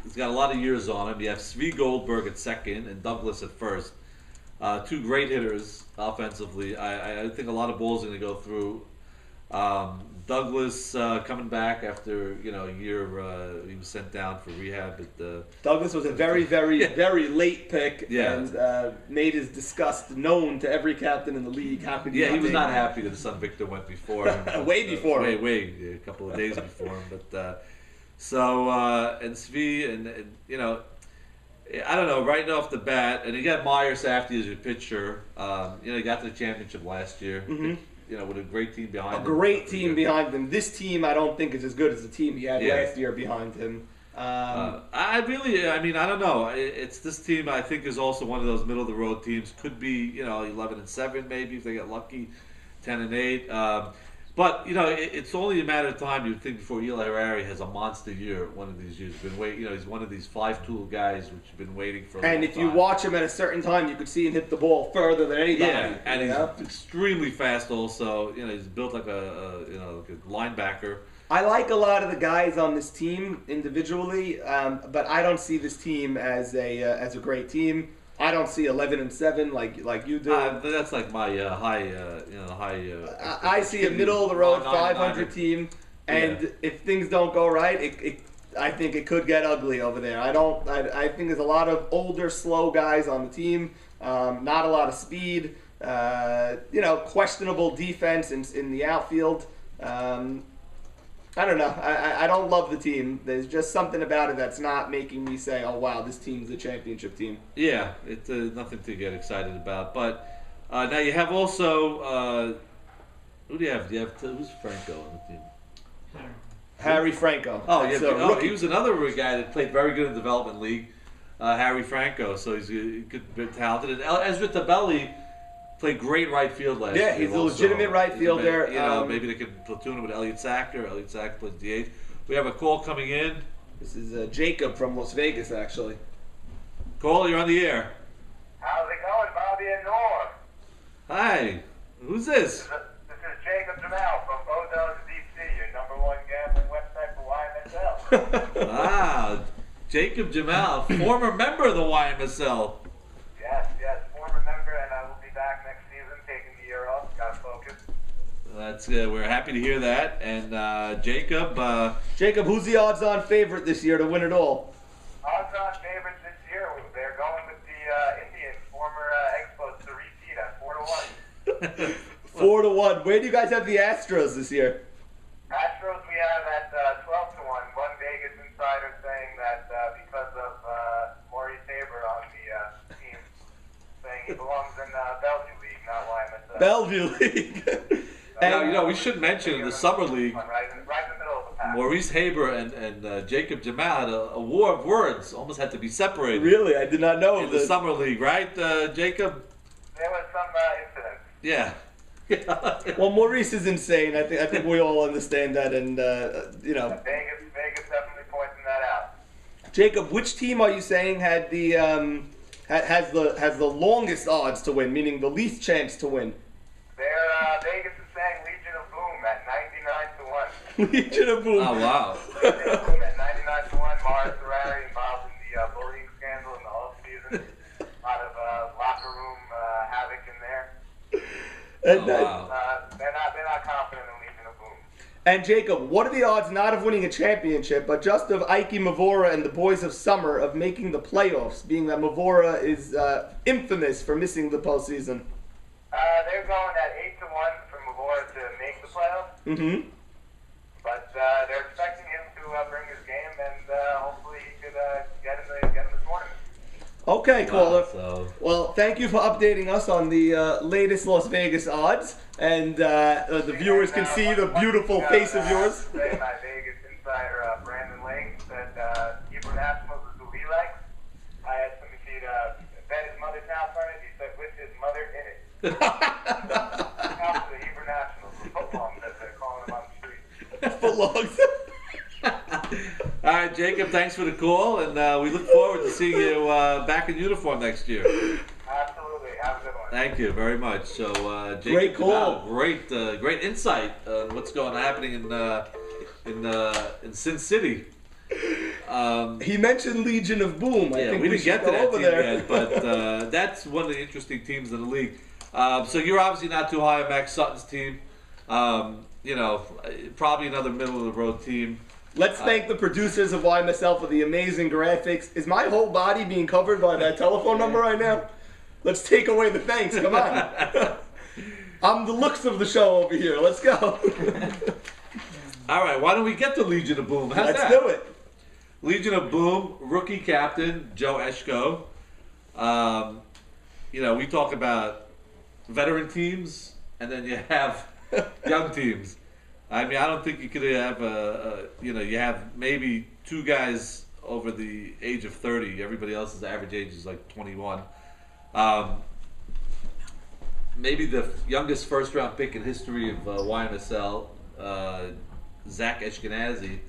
he's got a lot of years on him. You have Svi Goldberg at second and Douglas at first. 2 great hitters offensively. I think a lot of balls are going to go through. Douglas coming back after a year, he was sent down for rehab. Douglas was a very, very, very late pick, and made his disgust known to every captain in the league. How could he was not happy that his son Victor went before him. Way before him. Way, a couple of days before him. But So and Svi and you know, I don't know, right off the bat, and you got Meyer Safdie as your pitcher. You know, he got to the championship last year. Mhm. You know, with a great team behind him. A great team behind him. This team, I don't think is as good as the team he had last year behind him. I mean, I don't know. It's this team. I think is also one of those middle of the road teams. Could be, you know, 11-7 maybe if they get lucky, 10-8. But you know, it's only a matter of time. You'd think before Eli Harari has a monster year one of these years. Been waiting. You know, he's one of these 5-tool guys which have been waiting for. And if you watch him at a certain time, you could see him hit the ball further than anybody. Yeah, and he's extremely fast. Also, you know, he's built like a linebacker. I like a lot of the guys on this team individually, but I don't see this team as a great team. I don't see 11-7 like you do. That's like my high. I see a middle of the road 500 team, and if things don't go right, I think it could get ugly over there. I think there's a lot of older, slow guys on the team. Not a lot of speed. You know, questionable defense in the outfield. I don't know. I don't love the team. There's just something about it that's not making me say, "Oh wow, this team's a championship team." Yeah, it's nothing to get excited about. But now you have also who do you have? Who's Franco on the team? Harry Franco. Oh yeah, So, he was another guy that played very good in the development league. Harry Franco, so he's good, bit talented. And Ezra Tabelli played great right field last year. Yeah, he's a legitimate right fielder. You know, maybe they could platoon him with Elliot Sacker. Elliot Sacker plays DH. We have a call coming in. This is Jacob from Las Vegas, actually. Cole, you're on the air. How's it going, Bobby and Norm? Hi. Who's this? This is Jacob Jemal from Bodo's Deep Sea, your #1 gambling website for YMSL. Ah, Jacob Jemal, former member of the YMSL. Yes, former member, and I will be back next season, taking the year off. Got to focus. That's we're happy to hear that. And Jacob, Jacob, who's the odds-on favorite this year to win it all? Odds-on favorites this year, they're going with the Indians, former Expos, to repeat at 4-1. 4-1. Where do you guys have the Astros this year? Astros we have at 12-1. One Vegas insider saying that because of Maurice Haber on the team, saying he belongs in Bellevue League, not YMSL. Bellevue League. now, you know, we should mention in the summer league, Right in the middle of the pack. Maurice Haber and Jacob Jemal had a war of words. Almost had to be separated. Really? I did not know. In the summer league, right, Jacob? There was some incidents. Yeah. Well, Maurice is insane. I think we all understand that, and you know. Vegas definitely pointing that out. Jacob, which team are you saying had the has the longest odds to win, meaning the least chance to win? Vegas is saying Legion of Boom at 99-1. Legion of Boom. Oh wow. Legion of Boom at 99-1. Mars Ferrari involved in the bullying scandal in the offseason. A lot of locker room havoc in there. And, wow. They're not confident in Legion of Boom. And Jacob, what are the odds not of winning a championship, but just of Ike Mavora and the Boys of Summer of making the playoffs, being that Mavora is infamous for missing the postseason? They're going at 8-1 for Mavora to make the playoffs. Mm-hmm. But they're expecting him to bring his game, and hopefully he could get in the tournament. Okay, caller. So. Well, thank you for updating us on the latest Las Vegas odds, and the viewers can see the beautiful face of yours. My Vegas insider, Brandon Lang, said Hebrew Nationals is who he likes. I asked him if he'd bet his mother's house on it. He said with his mother in it. House of the Hebrew Nationals, the footlongs, as they're calling them on the street. Footlongs. All right, Jacob, thanks for the call, and we look forward to seeing you back in uniform next year. Absolutely. Have a good one. Thank you very much. So, Jacob, Great call. Great insight on what's happening in Sin City. He mentioned Legion of Boom. I think we didn't get to go that over team there. yet, but that's one of the interesting teams in the league. So you're obviously not too high on Max Sutton's team. You know, probably another middle of the road team. Let's thank the producers of YMSL for the amazing graphics. Is my whole body being covered by that telephone number right now? Let's take away the thanks. Come on. I'm the looks of the show over here. Let's go. All right, why don't we get to Legion of Boom? How's Let's that? do it. Legion of Boom, rookie captain Joe Eshko. We talk about veteran teams, and then you have young teams. I mean, I don't think you could have you have maybe two guys over the age of 30. Everybody else's average age is like 21. Maybe the youngest first-round pick in history of YMSL, Zach Ashkenazi.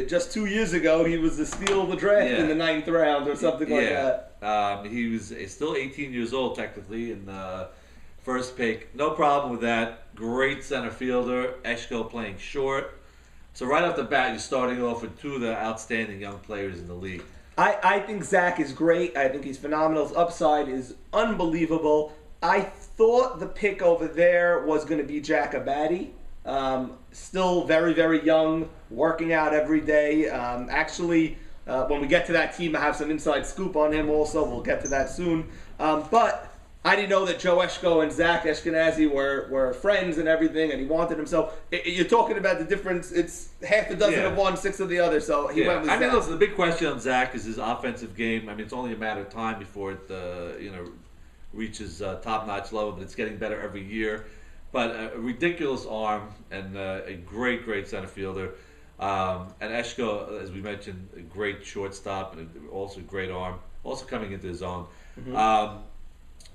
Just 2 years ago, he was the steal of the draft in the 9th round or something like that. He was still 18 years old technically in the first pick. No problem with that. Great center fielder. Eshko playing short. So right off the bat, you're starting off with two of the outstanding young players in the league. I think Zach is great. I think he's phenomenal. His upside is unbelievable. I thought the pick over there was going to be Jack Abadi. Still very, very young, working out every day. When we get to that team, I have some inside scoop on him also. We'll get to that soon. But I didn't know that Joe Eshko and Zach Ashkenazi were friends and everything, and he wanted him. So you're talking about the difference. It's half a dozen of one, 6 of the other. So he went with Zach. Listen, the big question on Zach is his offensive game. I mean, it's only a matter of time before it reaches top-notch level, but it's getting better every year. But a ridiculous arm and a great, great center fielder. And Eshko, as we mentioned, a great shortstop and also a great arm, also coming into his own. Mm-hmm.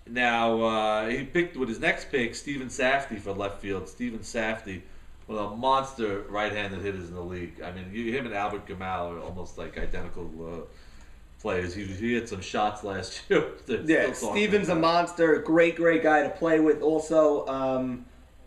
Now, he picked with his next pick, Steven Safdie for left field. Steven Safdie, one of the monster right-handed hitters in the league. I mean, him and Albert Gamal are almost like identical players. He had some shots last year. Steven's a monster. Great, great guy to play with also.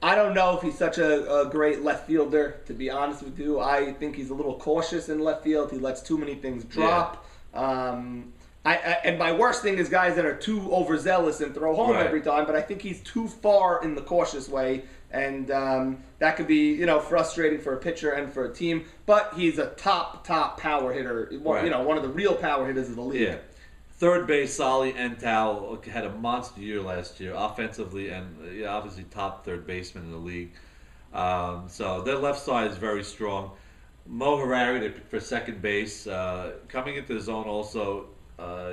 I don't know if he's such a great left fielder, to be honest with you. I think he's a little cautious in left field. He lets too many things drop. Yeah. And my worst thing is guys that are too overzealous and throw home every time, but I think he's too far in the cautious way, and that could be frustrating for a pitcher and for a team. But he's a top power hitter, one of the real power hitters of the league. Yeah. Third base, Solly Ental had a monster year last year, offensively, and obviously top third baseman in the league. So their left side is very strong. Mo Harari for second base, coming into his own also.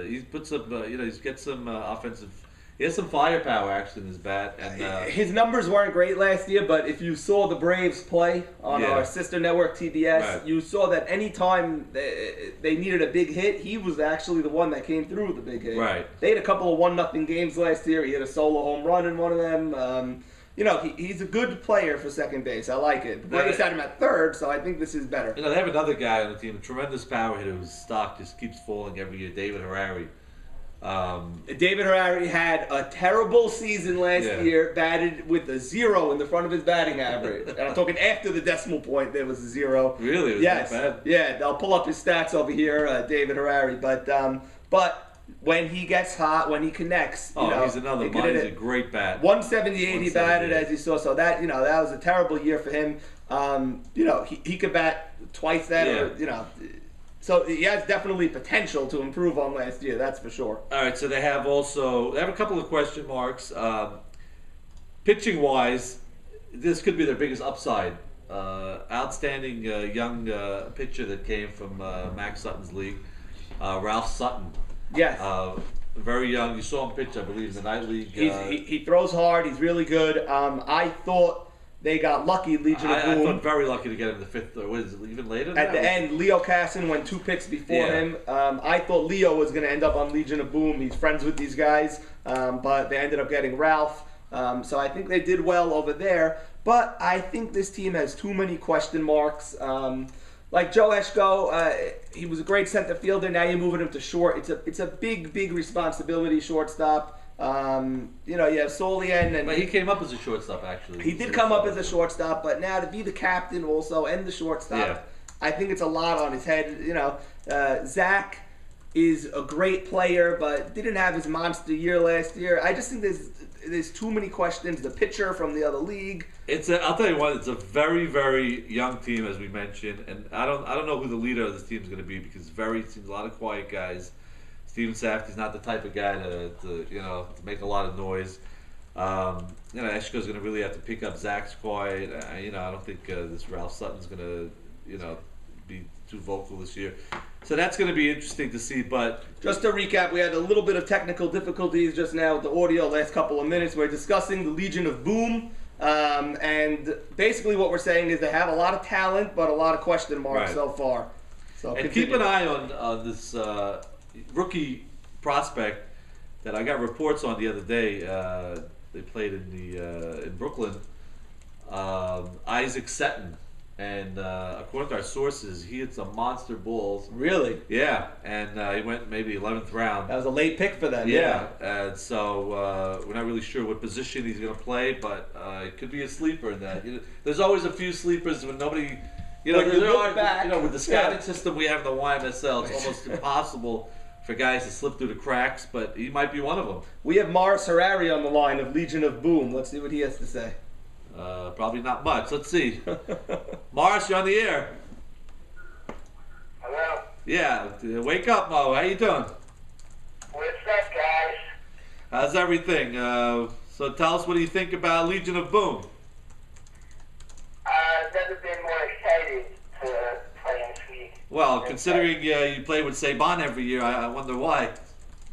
He's put some, he's got some offensive. He has some firepower actually in his bat, and his numbers weren't great last year. But if you saw the Braves play on our sister network TBS, you saw that anytime they needed a big hit, he was actually the one that came through with the big hit. Right. They had a couple of 1-0 games last year. He had a solo home run in one of them. He's a good player for second base. I like it. The Braves had him at third, so I think this is better. They have another guy on the team, a tremendous power hitter whose stock just keeps falling every year, David Harari. David Harari had a terrible season last year, batted with a 0 in the front of his batting average. And I'm talking after the decimal point, there was a 0. Really? It was that bad? Yeah, I'll pull up his stats over here, David Harari. But when he gets hot, when he connects, he's another one. He's a great bat. 178 he batted, as you saw. So that that was a terrible year for him. He could bat twice that, So he has definitely potential to improve on last year, that's for sure. All right, so they have a couple of question marks. Pitching-wise, this could be their biggest upside. Outstanding young pitcher that came from Max Sutton's league, Ralph Sutton. Yes. Very young. You saw him pitch, I believe, in the night league. He throws hard. He's really good. I thought they got lucky, Legion of Boom. I thought very lucky to get him the fifth, or what is it, even later? At the end, Leo Casson went 2 picks before him. I thought Leo was going to end up on Legion of Boom. He's friends with these guys, but they ended up getting Ralph. So I think they did well over there. But I think this team has too many question marks. Like Joe Eshko, he was a great center fielder. Now you're moving him to short. It's a big responsibility, shortstop. You have Solian, but he came up as a shortstop actually. He did come up as a shortstop, but now to be the captain also and the shortstop, I think it's a lot on his head. Zach is a great player, but didn't have his monster year last year. I just think there's too many questions. The pitcher from the other league. I'll tell you what. It's a very, very young team, as we mentioned, and I don't know who the leader of this team is going to be because seems a lot of quiet guys. Steven Safdie's not the type of guy to make a lot of noise. Eshko's going to really have to pick up Zach's quiet. I don't think this Ralph Sutton's going to, be too vocal this year. So that's going to be interesting to see. But just to recap, we had a little bit of technical difficulties just now with the audio. Last couple of minutes, we're discussing the Legion of Boom. And basically what we're saying is they have a lot of talent, but a lot of question marks so far. So and keep an eye on this rookie prospect that I got reports on the other day. They played in Brooklyn. Isaac Seton, and according to our sources, he hit some monster balls. Really? Yeah, and he went maybe 11th round. That was a late pick for them. Yeah, and so we're not really sure what position he's going to play, but it could be a sleeper in that. There's always a few sleepers when nobody. With the scouting system we have in the YMSL, it's almost impossible for guys to slip through the cracks, but he might be one of them. We have Morris Harari on the line of Legion of Boom. Let's see what he has to say. Probably not much. Let's see. Morris, you're on the air. Hello? Yeah, wake up, Mo. How you doing? What's up, guys? How's everything? So tell us, what do you think about Legion of Boom? I've never been more excited to play in this league. Well, considering you play with Saban every year, I wonder why.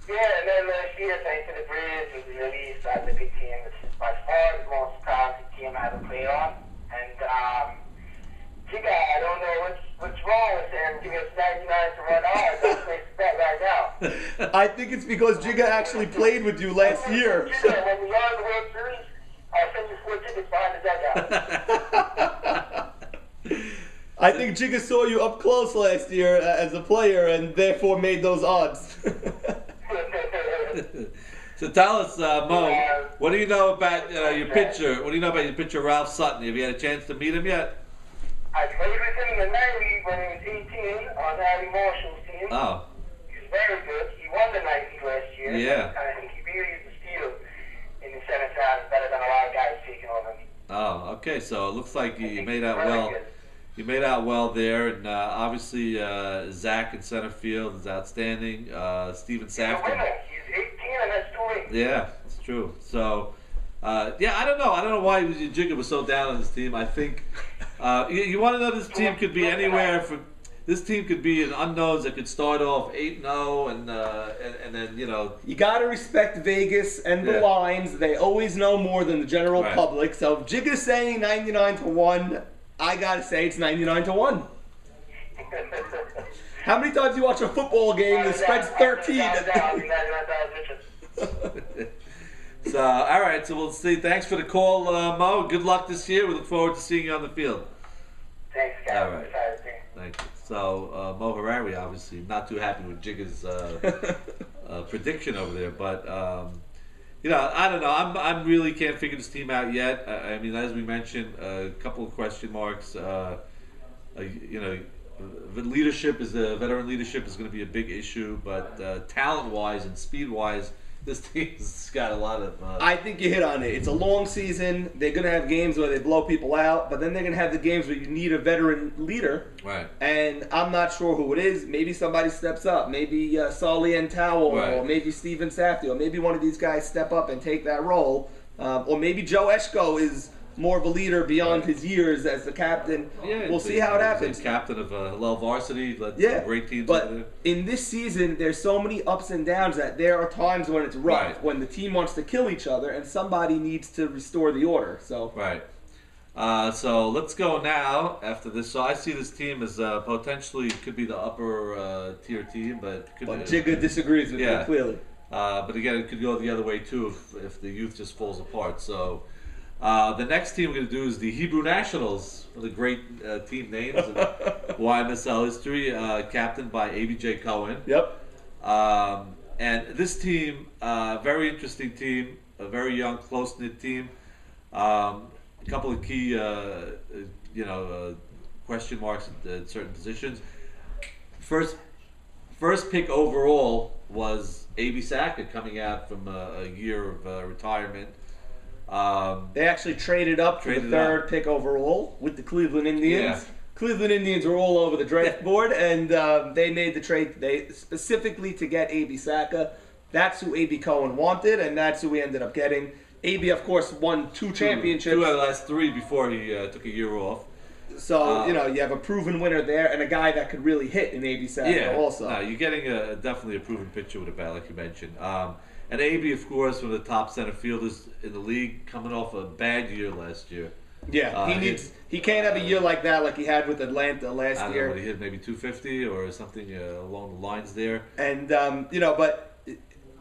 Yeah, and then last year, thanks to the Bridge, was released as a big team. It's by far the most talented team I ever played on. And, Jigga, I don't know what's wrong with him. Give us 99 to 1 odds. I'll place the bet right now. I think it's because Jigga actually played with you last year. Jigga, when we are in the World Series, I'll send you 4 tickets behind the dugout. I think Jigga saw you up close last year as a player and therefore made those odds. So tell us, Mo, what do you know about your pitcher? What do you know about your pitcher, Ralph Sutton? Have you had a chance to meet him yet? I played with him in the 90s when he was 18 on Harry Marshall's team. Oh. He was very good. He won the 90s last year. Yeah. I think he really is a steal in the 7th round, better than a lot of guys taking over him. Oh, okay. So it looks like you made out Really well. good. You made out well there, and obviously Zach in center field is outstanding. Steven He's a Safton. winner. He's 18 and that's 2 rings. Yeah, it's true. So, I don't know. I don't know why Jigga was so down on this team. I think you want to know this team could be anywhere from. This team could be an unknowns that could start off 8-0 and then You got to respect Vegas and the lines. They always know more than the general public. So if Jigga's saying 99 to 1, I got to say it's 99 to 1. How many times do you watch a football game that spreads 13? So, all right. So we'll see. Thanks for the call, Mo. Good luck this year. We look forward to seeing you on the field. Thanks, guys. All right. Thank you. So Mo Harari, obviously, not too happy with Jigga's prediction over there, but I don't know. I'm really can't figure this team out yet. I mean, as we mentioned, a couple of question marks. Leadership veteran leadership is going to be a big issue, but talent-wise and speed-wise, this team's got a lot of. I think you hit on it. It's a long season. They're going to have games where they blow people out, but then they're going to have the games where you need a veteran leader. Right. And I'm not sure who it is. Maybe somebody steps up. Maybe Sali Entowell, or maybe Steven Safty, or maybe one of these guys step up and take that role. Or maybe Joe Eshko is more of a leader beyond his years as the captain. Yeah, we'll see how it happens. Captain of Hillel Varsity, led some great teams over there. But in this season, there's so many ups and downs that there are times when it's rough, when the team wants to kill each other, and somebody needs to restore the order. So so let's go now after this. So I see this team as potentially could be the upper tier team, but Jigga disagrees with you clearly. But again, it could go the other way too if the youth just falls apart. So. The next team we're going to do is the Hebrew Nationals, one of the great team names in YMSL history, captained by ABJ Cohen. Yep. And this team, very interesting team, a very young, close-knit team. A couple of key, question marks at certain positions. First pick overall was A.B. Sackett coming out from a year of retirement. They actually traded up for the third pick overall with the Cleveland Indians. Cleveland Indians were all over the draft board, and they made the trade specifically to get A.B. Saka. That's who A.B. Cohen wanted, and that's who we ended up getting. AB, of course, won two championships. Two out of the last three before he took a year off. So, you have a proven winner there and a guy that could really hit in AB Sato also. No, you're getting definitely a proven pitcher with a bat, like you mentioned. And AB, of course, one of the top center fielders in the league, coming off a bad year last year. Yeah, he can't have a year like that like he had with Atlanta last I don't year. know, he hit maybe 250 or something along the lines there. And, but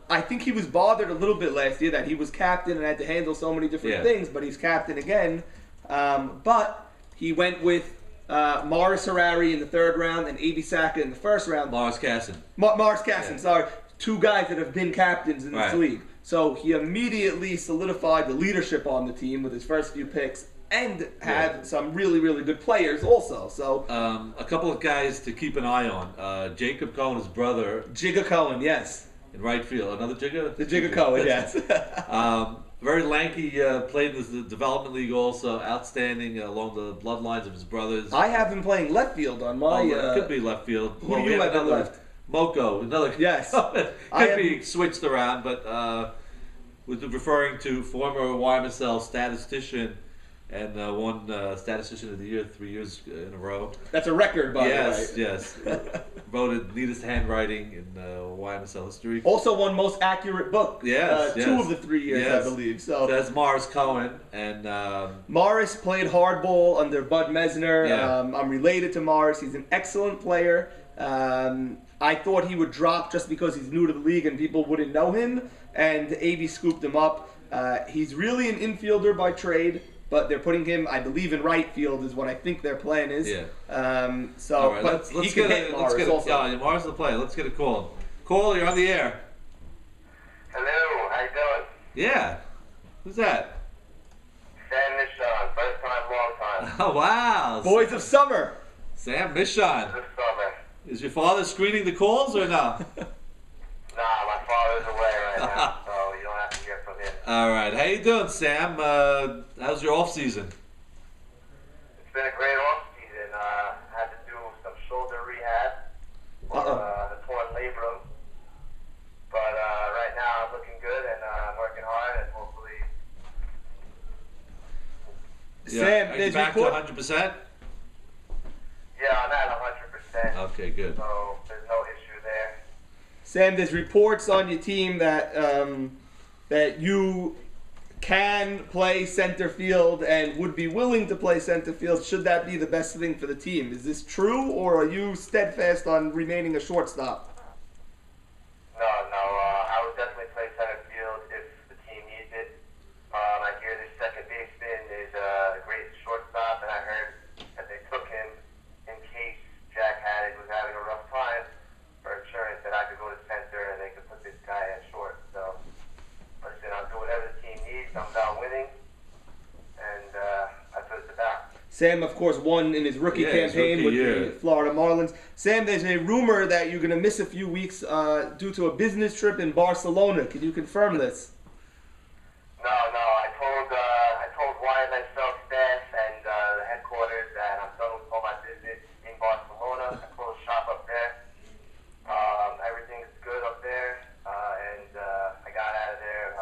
I think he was bothered a little bit last year that he was captain and had to handle so many different things, but he's captain again. But he went with Morris Harari in the third round and AB Saka in the first round. Morris Casson. Morris Casson, sorry. Two guys that have been captains in this Right. league. So he immediately solidified the leadership on the team with his first few picks and had some really, really good players also. So A couple of guys to keep an eye on. Jacob Cohen, his brother, Jigga Cohen, yes. in right field. Another Jigga? The Jigga Cohen, yes. Very lanky, played in the development league also, outstanding along the bloodlines of his brothers. I have him playing left field on my... it could be left field. Who do you have at left? Moko, another. Yes. could be switched around, but with referring to former YMSL statistician and won statistician of the year 3 years in a row. That's a record, by the way. Yes. Voted neatest handwriting in YMSL history. Also won most accurate book. Yes, 2 of the 3 years, I believe. So that's Morris Cohen and Morris played hardball under Bud Mesner. Yeah. I'm related to Morris. He's an excellent player. I thought he would drop just because he's new to the league and people wouldn't know him. And AB scooped him up. He's really an infielder by trade, but they're putting him, I believe, in right field is what I think their plan is. Yeah. So, all right, but let's he can hit Morris also. Yeah, Morris will play. Let's get a call. Cole, you're on the air. Hello, how you doing? Yeah. Who's that? Sam Nishon, first time, long time. Oh, wow. Boys of Summer. Sam Michon. This summer. Is your father screening the calls or no? Nah, my father's away right now, so you don't have to hear from him. All right. How you doing, Sam? How's your off season? It's been a great off season. Had to do some shoulder rehab for the torn labrum. But right now I'm looking good and I'm working hard and hopefully. Sam, Are you there's back to report- 100%? Yeah, I'm at 100%. Okay, good. So there's no issue there. Sam, there's reports on your team that that you can play center field and would be willing to play center field. Should that be the best thing for the team? Is this true, or are you steadfast on remaining a shortstop? No, I would definitely play center field if the team needs it. I hear this second baseman is a great shortstop, and I heard that they took him in case Jack Haddock was having a rough time for insurance, that I could go to center and they could put this guy at short. So, listen, I'll do whatever the team needs. I'm about winning, and that's what it's about. Sam, of course, won in his rookie Yeah, his campaign rookie with year. the Florida Marlins. Sam, there's a rumor that you're going to miss a few weeks due to a business trip in Barcelona. Can you confirm this? No, I told YMSL staff and the headquarters that I'm done with all my business in Barcelona. I closed shop up there. Everything's good up there, and I got out of there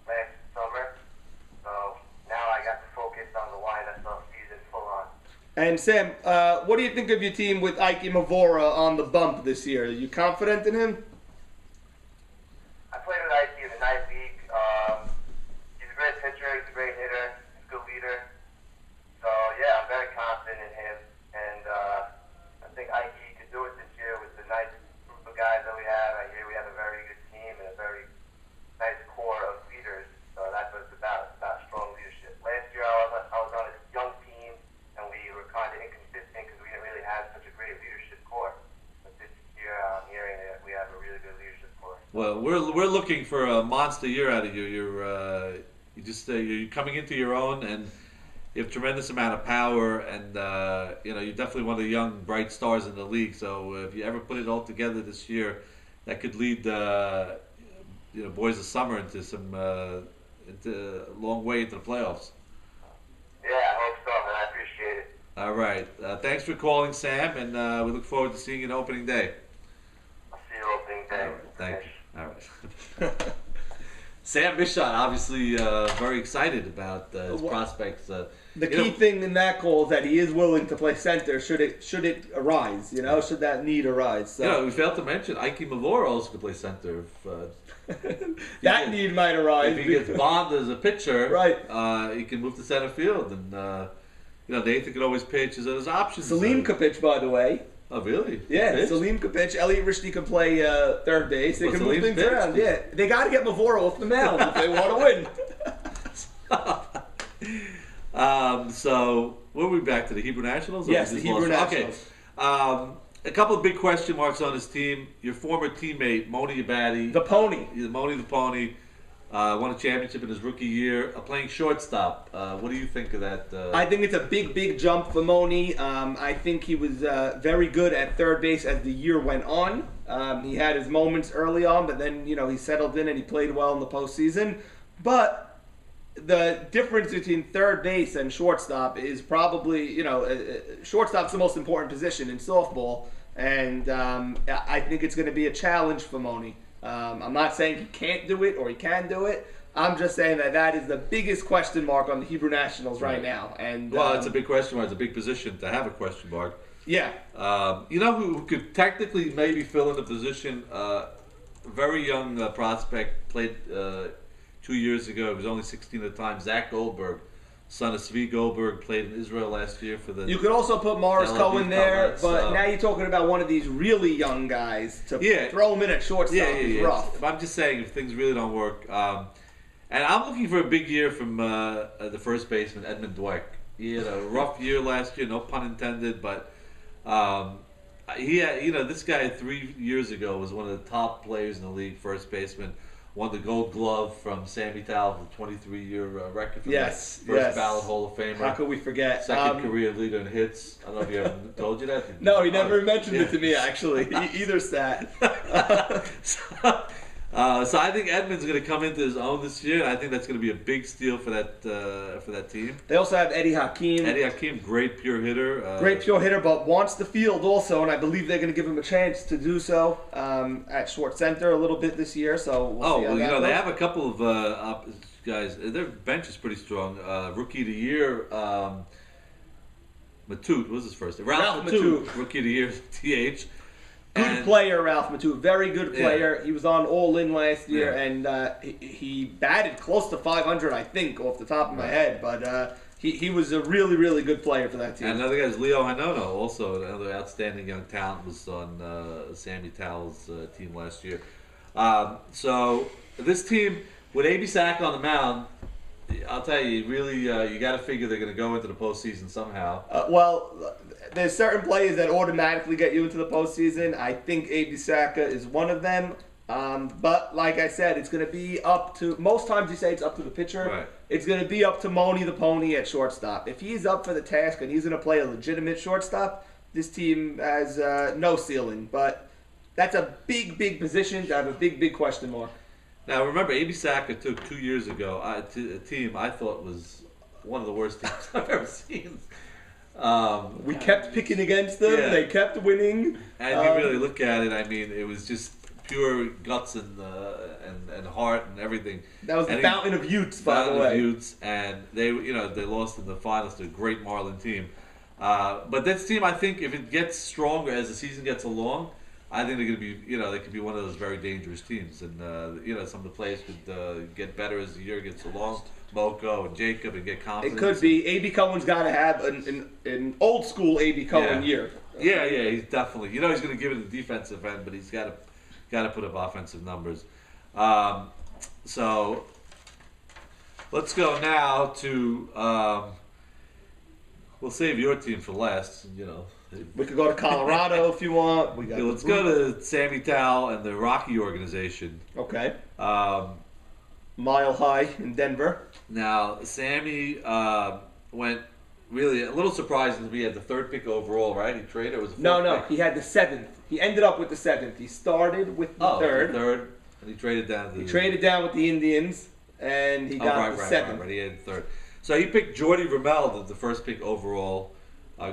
last summer. So now I got to focus on the YMSL season full on. And Sam, what do you think of your team with Ike Mavora on the bump this year? Are you confident in him? I played with Ike in the night league. He's a great pitcher. He's a great hitter. He's a good leader. So yeah, I'm very confident in him, and I think Ike could do it this year with the nice group of guys that we have. I hear we have a very good team and a very nice core of leaders. So that's what it's about. It's about strong leadership. Last year I was on a young team, and we were kind of inconsistent because we didn't really have such a great leadership core. But this year I'm hearing that we have a really good leadership core. Well, we're looking for a monster year out of you. You're coming into your own, and you have tremendous amount of power, and you're definitely one of the young bright stars in the league. So if you ever put it all together this year, that could lead Boys of Summer into into a long way into the playoffs. Yeah, I hope so, man. I appreciate it. All right, thanks for calling, Sam, and we look forward to seeing you on opening day. I'll see you opening day. All right, thank you. All right. Sam Mishon, obviously very excited about his prospects. The key thing in that call is that he is willing to play center should it arise, should that need arise. So. We failed to mention Ike Mavor also could play center. That need might arise. If he gets bombed as a pitcher, right. He can move to center field. And, Nathan could always pitch as options. Salim could pitch, by the way. Oh, really? Yeah, Salim could pitch. Elliot Rishney could play third base. They can move things around. Yeah, they got to get Mavoro off the mound if they want to win. So, we'll be back to the Hebrew Nationals? Yes, the Hebrew Nationals. Okay. A couple of big question marks on his team. Your former teammate, Moni Abadi. The Pony. Moni the Pony. Won a championship in his rookie year, playing shortstop. What do you think of that? I think it's a big jump for Moni. I think he was very good at third base as the year went on. He had his moments early on, but then he settled in and he played well in the postseason. But the difference between third base and shortstop is probably shortstop's the most important position in softball, and I think it's going to be a challenge for Moni. I'm not saying he can't do it or he can do it. I'm just saying that is the biggest question mark on the Hebrew Nationals right now. And it's a big question mark. It's a big position to have a question mark. Yeah. Who could technically maybe fill in the position? Very young prospect, played 2 years ago. He was only 16 at the time. Zach Goldberg, son of Svi Goldberg, played in Israel last year for the. You could also put Morris Cohen there, but now you're talking about one of these really young guys to throw him in at shortstop is rough. I'm just saying if things really don't work, and I'm looking for a big year from the first baseman Edmund Dweck. He had a rough year last year, no pun intended, but he had, this guy 3 years ago was one of the top players in the league, first baseman. Won the Gold Glove from Sammy Tal, the 23-year record from first ballot Hall of Famer. How could we forget? Second career leader in hits. I don't know if he ever told you that. No, he never mentioned it to me, actually. Either stat. So I think Edmund's going to come into his own this year, and I think that's going to be a big steal for that team. They also have Eddie Hakeem. Eddie Hakeem, great pure hitter. Great pure hitter, but wants the field also, and I believe they're going to give him a chance to do so at short center a little bit this year. So we'll see how that goes. They have a couple of guys. Their bench is pretty strong. Rookie of the year, Matute was his first name. Ralph Matute, Rookie of the year, TH. Good player, Ralph Matute. Very good player. Yeah. He was on All In last year, and he batted close to 500, I think, off the top of my head. But he was a really, really good player for that team. And another guy is Leo Hanono, also another outstanding young talent, was on Sammy Tal's team last year. So this team, with A.B. Sack on the mound, I'll tell you, really, you got to figure they're going to go into the postseason somehow. There's certain players that automatically get you into the postseason. I think A.B. Saka is one of them. But like I said, it's going to be up to, most times you say it's up to the pitcher. Right. It's going to be up to Moni the Pony at shortstop. If he's up for the task and he's going to play a legitimate shortstop, this team has no ceiling. But that's a big position to have a big question mark. Now remember, A.B. Saka took 2 years ago to a team I thought was one of the worst teams I've ever seen. We kept picking against them. Yeah. They kept winning. And you really look at it, I mean, it was just pure guts and heart and everything. That was the Fountain of Utes, by the way. Utes, and they lost in the finals to a great Marlin team. But this team, I think, if it gets stronger as the season gets along, I think they're going to be, they could be one of those very dangerous teams. And, some of the players could get better as the year gets along. Moko and Jacob and get confidence. It could be. A.B. Cohen's got to have an old school A.B. Cohen year. Yeah, he's definitely. He's going to give it the defensive end, but he's got to put up offensive numbers. So let's go now to. We'll save your team for last. We could go to Colorado if you want. Let's go to Sammy Tal and the Rocky organization. Okay. Mile High in Denver. Now, Sammy went really a little surprising to me. He had the 3rd pick overall, right? He traded. It was the 4th pick. He had the 7th. He ended up with the 7th. He started with the 3rd. The 3rd, and he traded down. He traded down with the Indians, and he got the 7th. Right. He had the 3rd. So he picked Jordy Ramel, the 1st pick overall.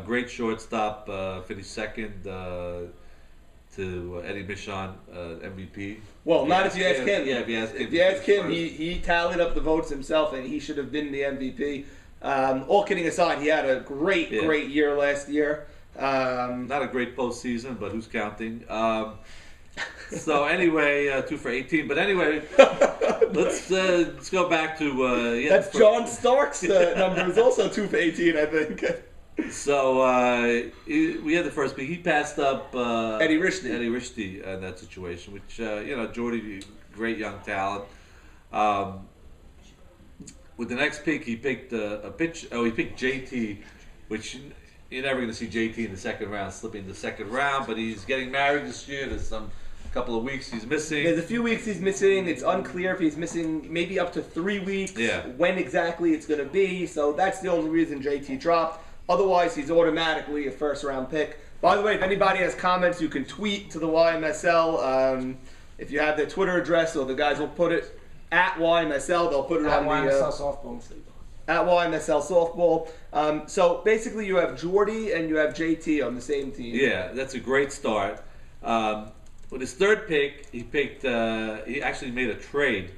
Great shortstop. Finished 2nd to Eddie Michon, MVP. Well, not if you ask him. Yeah, if you ask him. If you ask him, he tallied up the votes himself, and he should have been the MVP. All kidding aside, he had a great year last year. Not a great postseason, but who's counting? So anyway, 2 for 18. But anyway, let's go back to that's John Stark's number is also 2 for 18, I think. So we had the first pick. He passed up Eddie Richty in that situation, which Jordy, great young talent. With the next pick, he picked a pitch. Oh, he picked JT, which you're never going to see JT in the second round, slipping the second round. But he's getting married this year. There's some couple of weeks he's missing. There's a few weeks he's missing. It's unclear if he's missing maybe up to 3 weeks. Yeah. When exactly it's going to be. So that's the only reason JT dropped. Otherwise, he's automatically a first-round pick. By the way, if anybody has comments, you can tweet to the YMSL. If you have their Twitter address, or the guys will put it at YMSL. They'll put it on YMSL softball. At YMSL softball. So basically, you have Jordy and you have JT on the same team. Yeah, that's a great start. With his third pick, he picked. He actually made a trade.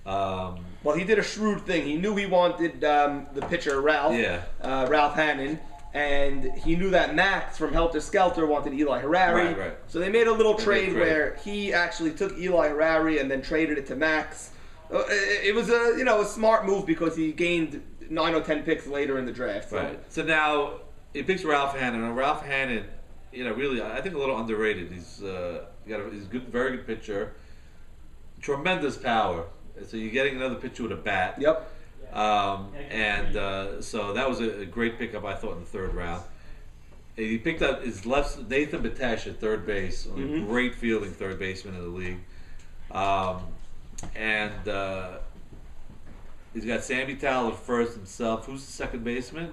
Well, he did a shrewd thing. He knew he wanted the pitcher Ralph. Yeah. Ralph Hannon. And he knew that Max from Helter Skelter wanted Eli Harari. Right. So they made a little trade where he actually took Eli Harari and then traded it to Max. It was a smart move because he gained 9 or 10 picks later in the draft. So. Right. So now he picks Ralph Hannon. And Ralph Hannon, really, I think a little underrated. He's he's a good, very good pitcher. Tremendous power. So you're getting another pitcher with a bat. Yep. So that was a great pickup, I thought, in the third round. And he picked up his Nathan Batesh at third base, a great fielding third baseman in the league. He's got Sammy Towell at first himself. Who's the second baseman?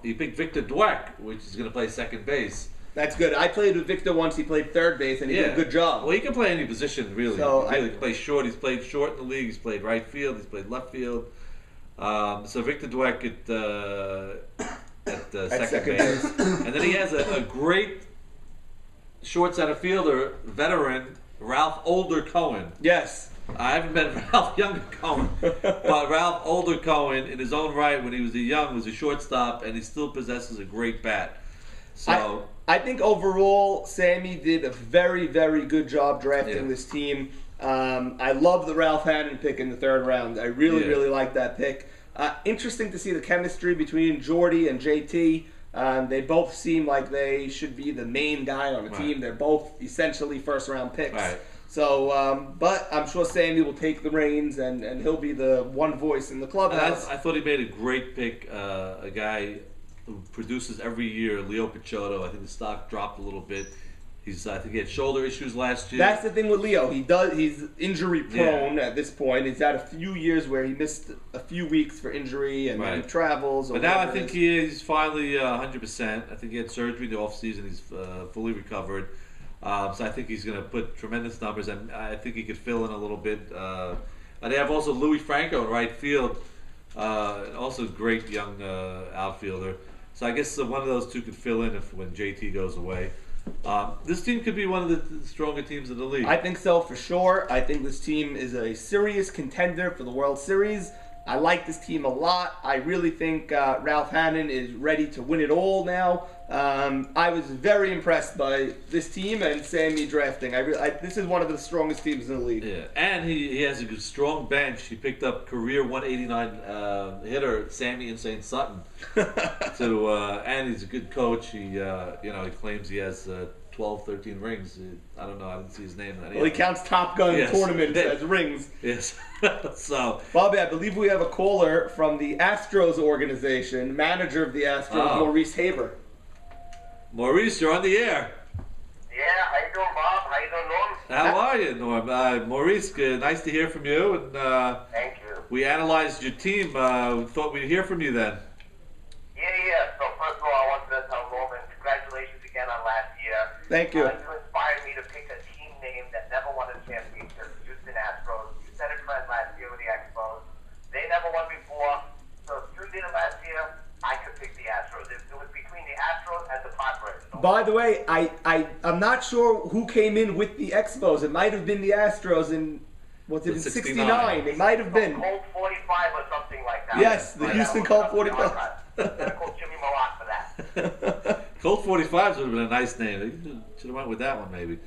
He picked Victor Dweck, which is going to play second base. That's good. I played with Victor once. He played third base, and he did a good job. Well, he can play any position, really. So he can play short. He's played short in the league. He's played right field. He's played left field. So Victor Dweck at second base. And then he has a great short center fielder, veteran, Ralph Older Cohen. Yes. I haven't met Ralph Younger Cohen, but Ralph Older Cohen, in his own right, when he was young, was a shortstop, and he still possesses a great bat. So I think overall, Sammy did a very, very good job drafting this team. I love the Ralph Hannon pick in the third round. I really like that pick. Interesting to see the chemistry between Jordy and JT. They both seem like they should be the main guy on the team. They're both essentially first-round picks. Right. So, but I'm sure Sammy will take the reins, and he'll be the one voice in the clubhouse. I thought he made a great pick. A guy who produces every year, Leo Picciotto. I think the stock dropped a little bit. I think he had shoulder issues last year. That's the thing with Leo. He's injury prone at this point. He's had a few years where he missed a few weeks for injury and then he travels. But now I think he's finally 100%. I think he had surgery in the off season. He's fully recovered. So I think he's going to put tremendous numbers, and I think he could fill in a little bit. And they have also Louis Franco in right field, also a great young outfielder. So I guess one of those two could fill in when JT goes away. This team could be one of the stronger teams in the league. I think so, for sure. I think this team is a serious contender for the World Series. I like this team a lot. I really think Ralph Hannon is ready to win it all now. I was very impressed by this team and Sammy drafting. This is one of the strongest teams in the league. Yeah, and he has a good, strong bench. He picked up career 189 hitter Sammy Insane Sutton. And he's a good coach. He claims he has 12, 13 rings. I don't know. I didn't see his name. Well, he counts Top Gun tournaments as rings. Yes. So, Bobby, I believe we have a caller from the Astros organization, manager of the Astros, Maurice Haber. Maurice, you're on the air. Yeah, how you doing, Bob? How you doing, Norm? How are you, Norm? Maurice, nice to hear from you. And thank you. we analyzed your team. We thought we'd hear from you then. Yeah. So first of all, I wanted to tell Norman, congratulations again on last year. Thank you. You inspired me to pick a team name that never won a championship, the Houston Astros. You set a trend last year with the Expos. They never won before. So if you did it last year, I could pick the Astros. It was between the Astros and the Padres. So By the way, I'm not sure who came in with the Expos. It might have been the Astros in, was it in 69? It might have been. Colt 45 or something like that. Yes, the Houston Colt 45. Gonna call Jimmy Malott for that. Colt 45s would have been a nice name. Should have went with that one maybe.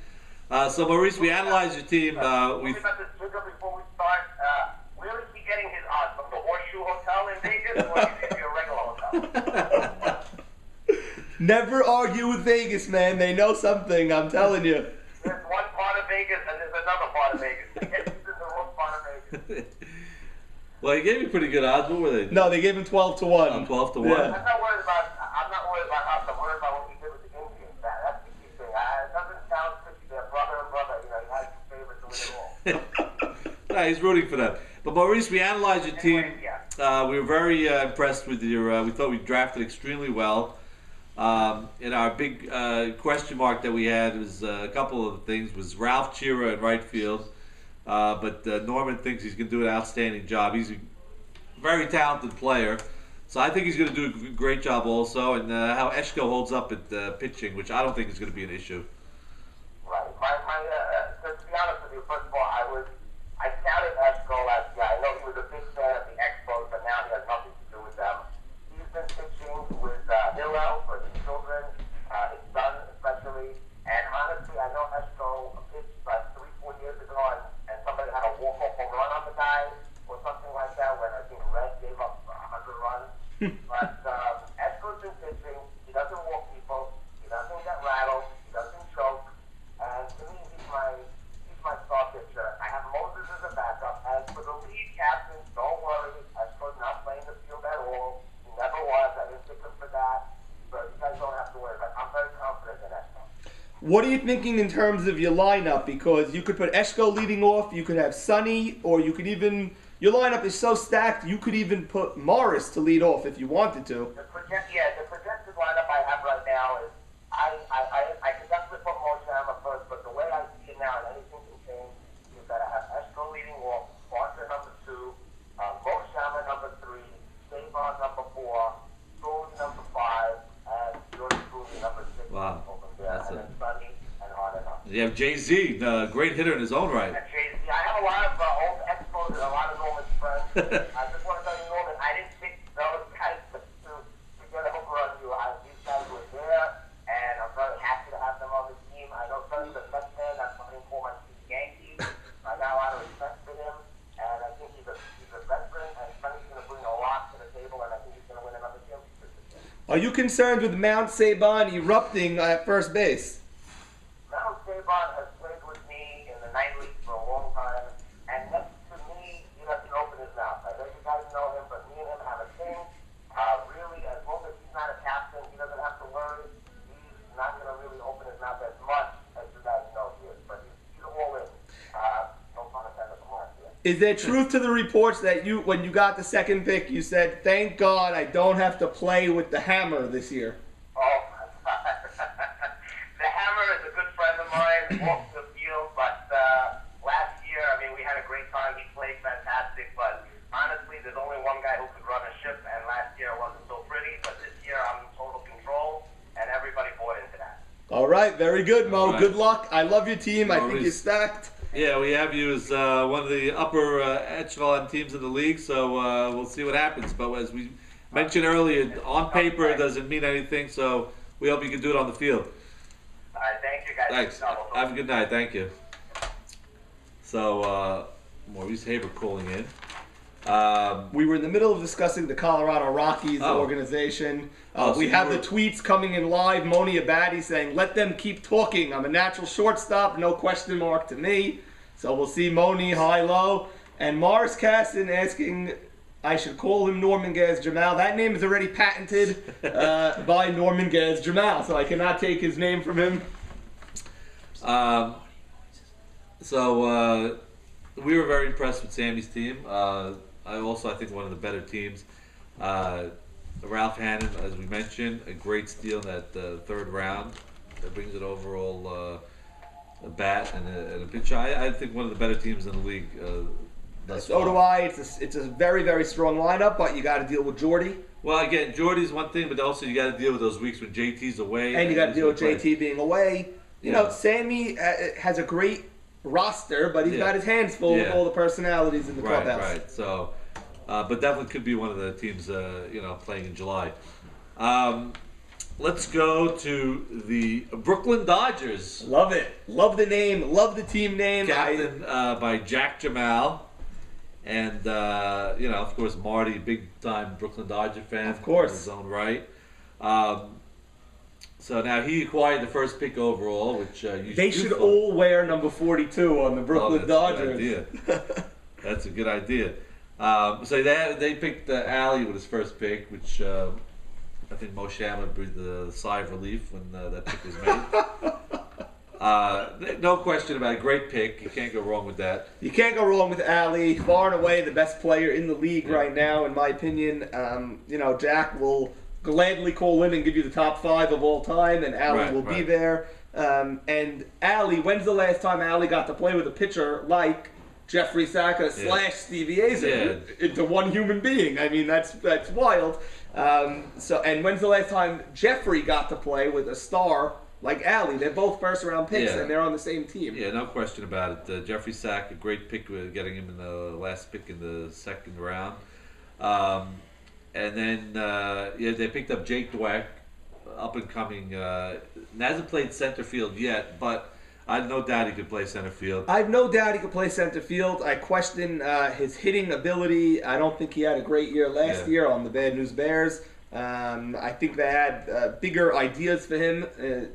So Maurice, we analyzed your team. Before we start, where is he getting his odds? From the Horseshoe Hotel in Vegas, or is it a regular hotel? Never argue with Vegas, man. They know something, I'm telling you. There's one part of Vegas and there's another part of Vegas. This is the wrong part of Vegas. Well, he gave you pretty good odds. What were they? No, they gave him 12 to 1. 12 to 1. Yeah. I'm not worried about us. I'm worried about what we did with the Indians. That's the key thing. It doesn't sound fishy. They're brother and brother. You know, you have your favorite to win it all. Yeah, he's rooting for them. But Maurice, we analyzed your team. Anyway, yeah. We were very impressed with your. We thought we drafted extremely well. And our big question mark that we had was a couple of things. Was Ralph Chira in right field, but Norman thinks he's going to do an outstanding job. He's a very talented player, so I think he's going to do a great job also. And how Eshko holds up at pitching, which I don't think is going to be an issue. Right. To be honest with you, first of all, I scouted Eshko last year. I know he was a big fan of the Expos, but now he has nothing to do with them. He's been pitching with Hillel for his children, his son especially. And honestly, I know Eshko pitched like 3-4 years ago, and somebody had a walk-off home run on the guy or something like that when I think Red gave up 100 runs. But Eshko's been pitching. He doesn't walk people. He doesn't get rattled. He doesn't choke. And to me, he's my star pitcher. I have Moses as a backup. As for the lead captain, don't worry. Eshko's not playing the field at all. He never was. I didn't pick him for that. So you guys don't have to worry. But I'm very confident in Eshko. What are you thinking in terms of your lineup? Because you could put Eshko leading off, you could have Sonny, or you could even, your lineup is so stacked, you could even put Morris to lead off if you wanted to. The projected lineup I have right now is I could definitely put Mo Shama first, but the way I see it now, and anything can change, is that I have Eshko leading off, Barker number 2, Mo Shama number 3, Savon number 4, Story number 5, and George Clooney number 6. Wow. Over there, That's and a- then Sonny and on and on. You have Jay-Z, great hitter in his own right. And Jay-Z, I have a lot of old Expos and a lot of Norman's friends. I just want to tell you, Norman, I didn't pick those guys to get a home run. These guys were there, and I'm very happy to have them on the team. I know Sonny's a Mets fan. That's playing for my Yankees. I got a lot of respect for him, and I think he's a veteran, and Sonny's going to bring a lot to the table, and I think he's going to win another championship this year. Are you concerned with Mount Saban erupting at first base? Mount Saban has played with me in the 9 league for a long time, and next to me, he doesn't open his mouth. I know you guys know him, but me and him have a thing. Really, as long as he's not a captain, he doesn't have to worry. He's not going to really open his mouth as much as you guys know he is, but he's all in. No pun intended from last year. Is there truth to the reports that you, when you got the second pick, you said, "Thank God I don't have to play with the hammer this year"? Oh, my God. The Hammer is a good friend of mine, off the field, but last year, I mean, we had a great time. He played fantastic, but honestly, there's only one guy who could run a ship, and last year it wasn't so pretty, but this year I'm in total control, and everybody bought into that. All right, very good, Mo. All right. Good luck. I love your team. I think Maurice. you're stacked. Yeah, we have you as one of the upper echelon teams in the league, so we'll see what happens. But as we mentioned earlier, on paper it doesn't mean anything, so we hope you can do it on the field. All right, thank you guys. Thanks. Have a good night. Thank you. So, Maurice Haber calling in. We were in the middle of discussing the Colorado Rockies Oh. organization. Oh, so We you have were- the tweets coming in live. Moni Abadi saying, "Let them keep talking. I'm a natural shortstop. No question mark to me." So we'll see Moni high-low. And Morris Caston asking, I should call him Norman Jamal. That name is already patented by Norman Jamal, so I cannot take his name from him. So we were very impressed with Sammy's team. I think one of the better teams. Ralph Hannon, as we mentioned, a great steal in that third round. That brings it overall a bat and a pitcher. I think one of the better teams in the league thus So far. do I. It's a very, very strong lineup, but you got to deal with Jordy. Well, again, Jordy's one thing, but also you got to deal with those weeks when JT's away. And you got to deal with he's JT being away. You know, Sammy has a great roster, but he's got his hands full with all the personalities in the clubhouse. Right. So, but definitely could be one of the teams, playing in July. Let's go to the Brooklyn Dodgers. Love it. Love the name. Love the team name. Captain by Jack Jamal. And, of course, Marty, big-time Brooklyn Dodger fan. Of course. In his own right. So now he acquired the first pick overall, which they should all wear number 42 on the Brooklyn Dodgers. That's a good idea. That's a good idea. So they picked Allie with his first pick, which I think Mo Shaman breathed a sigh of relief when that pick was made. No question about it. Great pick. You can't go wrong with that. You can't go wrong with Allie. Far and away the best player in the league right now, in my opinion. Jack will gladly call in and give you the top 5 of all time, and Allie will be there. And Allie, when's the last time Allie got to play with a pitcher like Jeffrey Saka / Stevie Azen into one human being? I mean, that's wild. And when's the last time Jeffrey got to play with a star like Allie? They're both first-round picks, and they're on the same team. Yeah, no question about it. Jeffrey Sack, a great pick, getting him in the last pick in the second round. And then, they picked up Jake Dweck, up-and-coming. Hasn't played center field yet, but I have no doubt he could play center field. I have no doubt he could play center field. I question his hitting ability. I don't think he had a great year last year on the Bad News Bears. I think they had bigger ideas for him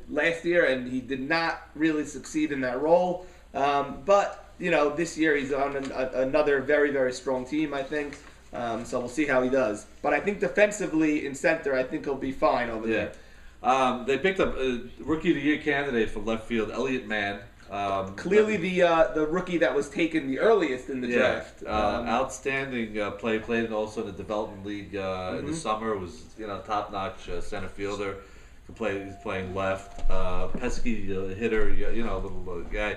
last year, and he did not really succeed in that role. But this year he's on another very, very strong team, I think. So we'll see how he does. But I think defensively in center, I think he'll be fine over there. They picked up a Rookie of the Year candidate for left field, Elliott Mann. Clearly the rookie that was taken the earliest in the draft. Outstanding play. Played also in the development league in the summer. Was top-notch center fielder. He's playing left. Pesky hitter. Little guy.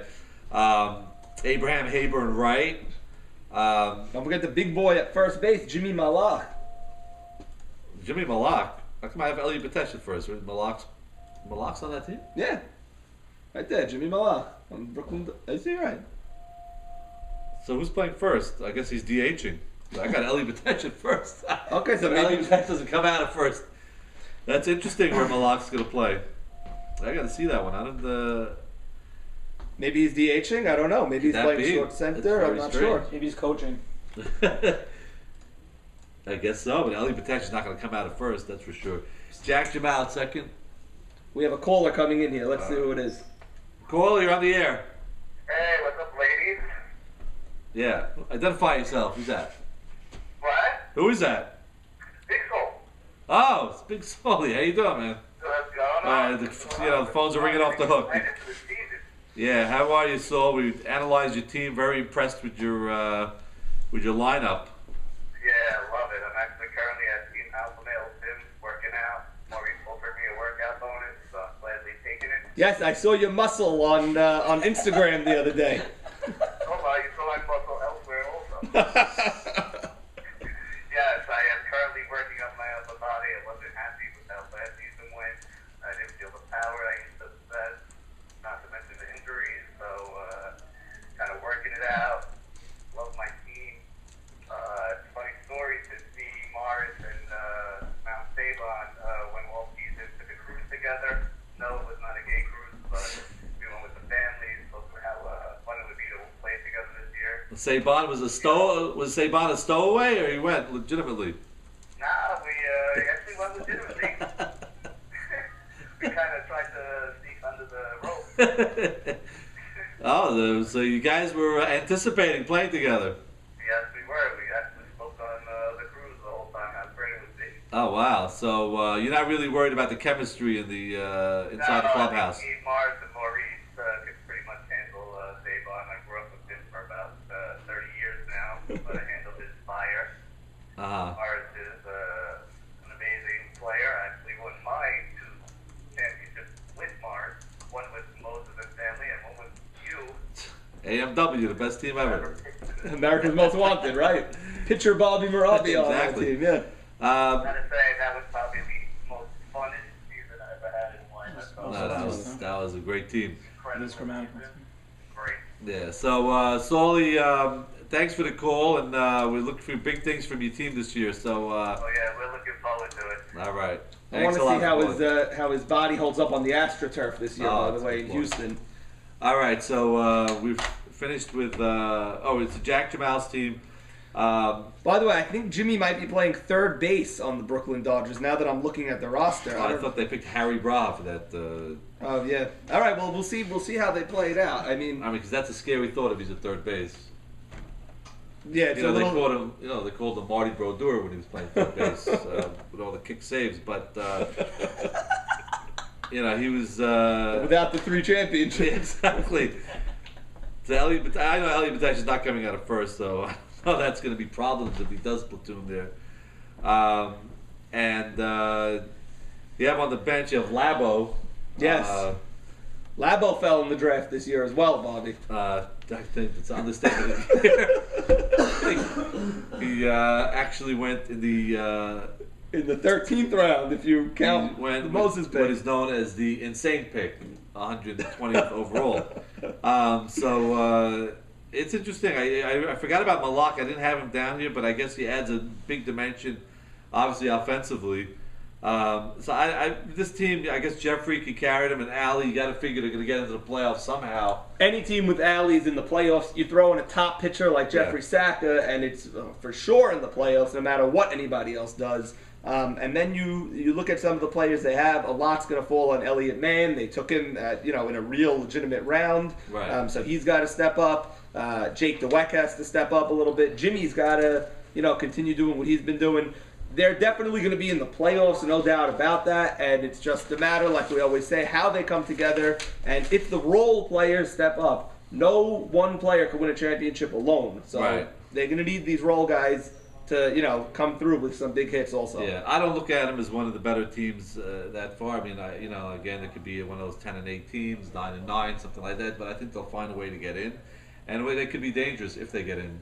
Abraham Hayburn right. Don't forget the big boy at first base, Jimmy Malak. Jimmy Malak. How come I have Elliot Patesh at first? Malak's on that team? Yeah. Right there, Jimmy Malak. On Brooklyn. Is he right? So who's playing first? I guess he's DHing. I got Elliot Patesh at first. Okay, so maybe Elliot Patesh doesn't come out at first. That's interesting where Malak's going to play. I got to see that one. I don't... Maybe he's DHing. I don't know. Maybe he's playing short center. I'm not sure. Maybe he's coaching. I guess so, but Elliot Patesh is not going to come out at first, that's for sure. Jack Jamal at second. We have a caller coming in here. Let's see who it is. Cole, you're on the air. Hey, what's up, ladies? Yeah. Identify yourself. Who's that? What? Who is that? Big Soul. Oh, it's Big Sully. How you doing, man? What's going on? The phones are ringing off the hook. Yeah, how are you, Saul? We analyzed your team. Very impressed with your lineup. Yeah, love it. I'm actually currently at Team Alpha Male Gym working out. Maurice offered me a workout bonus, so I'm gladly taking it. Yes, I saw your muscle on Instagram the other day. Oh, well, you saw my muscle elsewhere also. Yes, I am currently working on my upper body. I wasn't happy with how last season went. I didn't feel the power. I used to possess, not to mention the injuries. So, kind of working it out. Love my team. Funny story to see Morris and Mount Sabon when all season took a cruise together. No, it was not a gay cruise, but we went with the families. Spoke for how fun it would be to play together this year. Sabon was Sabon a stowaway, or he went legitimately? Nah, we actually went legitimately. We kind of tried to sneak under the rope. Oh, so you guys were anticipating playing together. Yes, we were. We actually spoke on the cruise the whole time. How great it would be. Oh wow! So you're not really worried about the chemistry in the inside the clubhouse. I think Mars and Maurice could pretty much handle Sabon. I grew up with him for about 30 years now, but I handled his fire. Mars is an amazing player. I actually won my 2 championships with Mars. One with Moses and family, and one with you. AMW, the best team ever. Never picked to America's Most Wanted, right? Pitcher Bobby Morabia on that Exactly. team, yeah. Gotta say, that was probably the most funnest season I ever had in wine. No, that was a great team. Incredible It is grammatical. season. Great. Yeah. So Solly, thanks for the call, and we're looking for big things from your team this year. So Oh yeah, we're looking forward to it. all right. I want Thanks to a lot see how for how his body holds up on the AstroTurf this year, Oh, by that's the way, a in good point. Houston. All right, so we've finished with it's the Jack Jamal's team. By the way, I think Jimmy might be playing third base on the Brooklyn Dodgers now that I'm looking at the roster. I thought they picked Harry Bra for that. Oh yeah. All right. Well, we'll see. We'll see how they play it out. I mean, because that's a scary thought if he's at third base. yeah, it's You know, a little. they called him Marty Brodeur when he was playing third base with all the kick saves, but he was Without the 3 championships. exactly. So I know Elliot Batash's not coming out of first, so I know that's going to be problems if he does platoon there. And you have on the bench, you have Labo. Yes. Labo fell in the draft this year as well, Bobby. I think it's an understatement of the year. He actually went in the In the 13th round, if you count he went the with Moses pick. what is known as the insane pick, 120th overall. So it's interesting. I forgot about Malak. I didn't have him down here, but I guess he adds a big dimension, obviously offensively. So this team, I guess Jeffrey could carry them, and Ali, you got to figure they're going to get into the playoffs somehow. Any team with Alley's in the playoffs, you throw in a top pitcher like Jeffrey Saka, and it's for sure in the playoffs, no matter what anybody else does. And then you look at some of the players they have. A lot's going to fall on Elliot Mann. They took him in a real legitimate round, Right. So he's got to step up. Jake DeWeck has to step up a little bit. Jimmy's got to continue doing what he's been doing. They're definitely going to be in the playoffs, no doubt about that. And it's just a matter, like we always say, how they come together. And if the role players step up, no one player can win a championship alone. So Right. they're going to need these role guys to come through with some big hits also. Yeah, I don't look at them as one of the better teams that far. I mean, again, it could be one of those 10-8 teams, 9-9, something like that. But I think they'll find a way to get in, and they could be dangerous if they get in.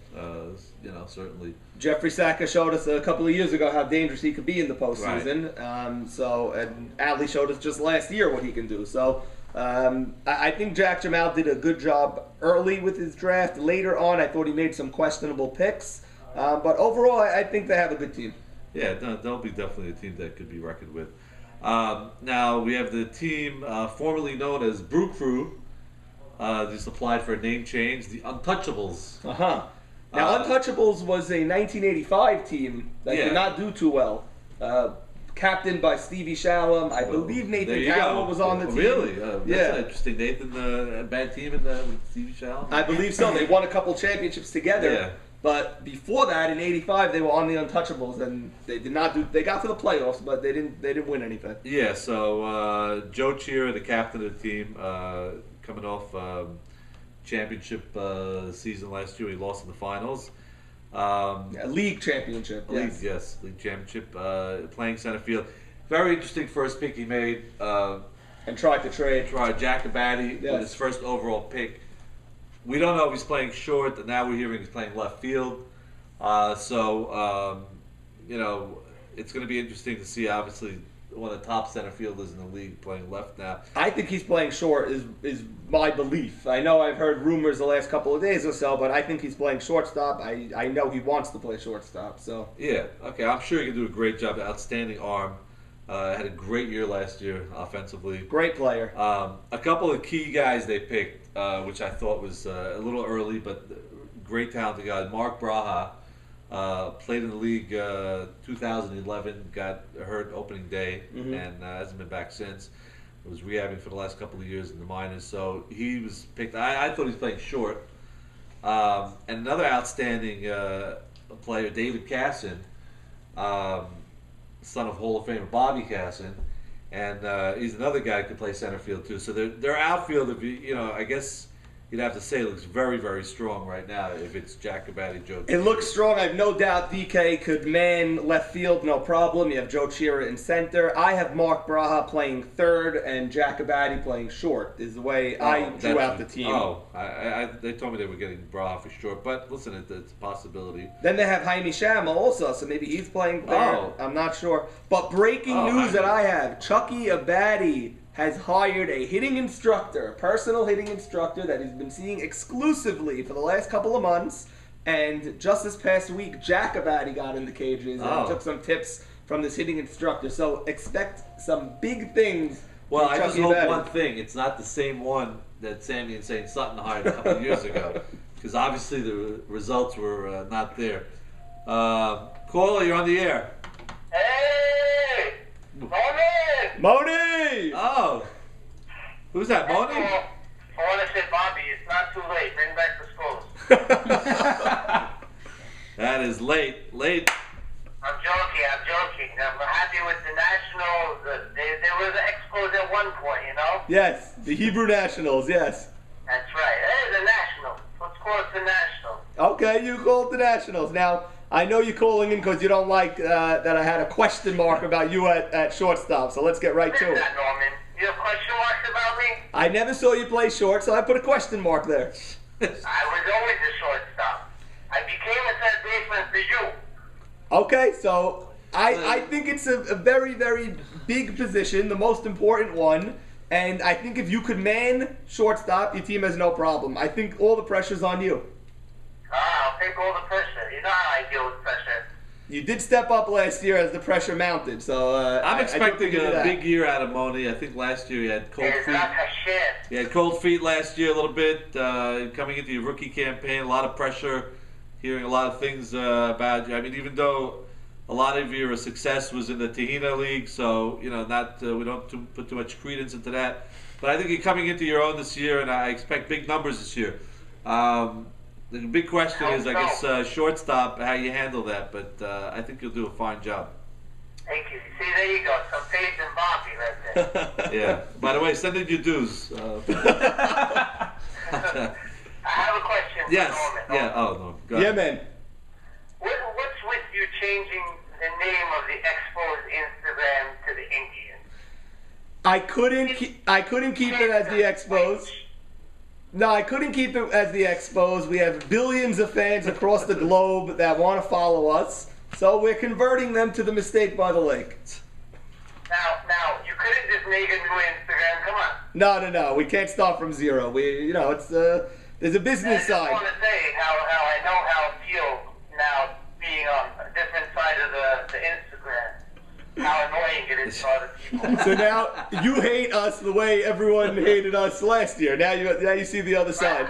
Certainly. Jeffrey Saka showed us a couple of years ago how dangerous he could be in the postseason. Right. And Ali showed us just last year what he can do. So I think Jack Jamal did a good job early with his draft. Later on, I thought he made some questionable picks. But overall, I think they have a good team. Yeah, they'll be definitely a team that could be reckoned with. Now we have the team formerly known as Brew Crew. Just applied for a name change. The Untouchables. Now, Untouchables was a 1985 team that did not do too well. Captained by Stevie Shalom. I believe Nathan Cowell was on the team. Really? That's interesting. Nathan, a bad team with Stevie Shalom? I believe so. They won a couple championships together. Yeah. But before that, in '85, they were on the Untouchables, and they did not do. They got to the playoffs, but they didn't win anything. Yeah. So Joe Cheer, the captain of the team, coming off championship season last year, he lost in the finals. League championship. League championship. Playing center field. Very interesting first pick he made. And tried to trade. Jack Abadi with his first overall pick. We don't know if he's playing short, and now we're hearing he's playing left field. It's going to be interesting to see, obviously, one of the top center fielders in the league playing left now. I think he's playing short is my belief. I know I've heard rumors the last couple of days or so, but I think he's playing shortstop. I know he wants to play shortstop. So yeah, okay, I'm sure he can do a great job. Outstanding arm. Had a great year last year offensively. Great player. A couple of key guys they picked, which I thought was a little early, but great talented guy. Mark Braha played in the league 2011, got hurt opening day, and hasn't been back since. Was rehabbing for the last couple of years in the minors, so he was picked. I thought he was playing short. And another outstanding player, David Casson. Son of Hall of Famer Bobby Casson, and he's another guy who can play center field too. So their outfield, I guess you'd have to say it looks very, very strong right now if it's Jacobati, Joe. It looks strong. I have no doubt DK could man left field, no problem. You have Joe Chira in center. I have Mark Braha playing third and Jacobati playing short is the way I drew out the team. They told me they were getting Braha for short, but listen, it's a possibility. Then they have Jaime Shama also, so maybe he's playing third. I'm not sure. But breaking news that I have, Chucky Abadi has hired a hitting instructor, a personal hitting instructor that he's been seeing exclusively for the last couple of months. And just this past week, Jacobati got in the cages and took some tips from this hitting instructor. So expect some big things. Well, from I just Chucky hope Abadi. one thing. It's not the same one that Sammy and St. Sutton hired a couple of years ago. Because obviously the results were not there. Caller, you're on the air. Hey! Norman! Moni! Oh. Who's that, Moni? I want to say, Bobby, it's not too late. Bring back the scrolls. That is late. I'm joking. I'm happy with the Nationals. They were the Expos at one point, you know? Yes, the Hebrew Nationals, yes. That's right. Hey, the Nationals. Let's call it the Nationals. Okay, you call it the Nationals. Now, I know you're calling in because you don't like that I had a question mark about you at shortstop, so let's get right to it. That, Norman. You have question marks about me? I never saw you play short, so I put a question mark there. I was always a shortstop. I became a third baseman for you. Okay, so I think it's a very, very big position, the most important one, and I think if you could man shortstop, your team has no problem. I think all the pressure's on you. I'll take all the pressure. You know how I deal with pressure. You did step up last year as the pressure mounted, so I'm expecting a a big year out of Moni. I think last year he had cold It's feet. not a shit. He had cold feet last year a little bit, coming into your rookie campaign, a lot of pressure, hearing a lot of things about you. I mean, even though a lot of your success was in the Tahina League, so, you know, we don't put too much credence into that. But I think you're coming into your own this year, and I expect big numbers this year. The big question is, I guess, shortstop, how you handle that, but I think you'll do a fine job. Thank you. See, there you go. Some faith in Bobby right there. Yeah. By the way, send in your dues. I have a question for Yes. Norman. Yeah. Oh, no. Go Yeah, ahead. man. What's with you changing the name of the Expos Instagram to the Indians? I couldn't keep it as the Expos. No, I couldn't keep it as the Expos. We have billions of fans across the globe that want to follow us, so we're converting them to the Mistake by the Lake. Now, you couldn't just make a new Instagram. Come on. No. We can't start from zero. It's there's a business I side. just want to say how I know how it feels now being on a different side of the Instagram. How annoying it is for other people. So now you hate us the way everyone hated us last year. Now you see the other side.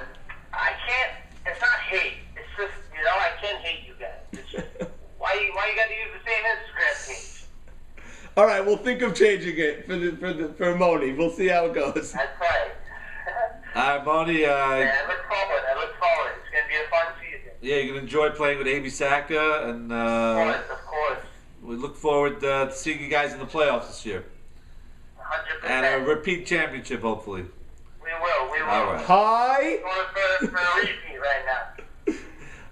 I can't. It's not hate. It's just I can't hate you guys. It's just, why you got to use the same Instagram page? All right, we'll think of changing it for Moni. We'll see how it goes. That's right. All right, Moni. Yeah, I look forward. It's gonna be a fun season. Yeah, you're gonna enjoy playing with Amy Saka, and Of course. we look forward to seeing you guys in the playoffs this year, 100%. and a repeat championship, hopefully. We will. All right. Hi. Going for a repeat right now.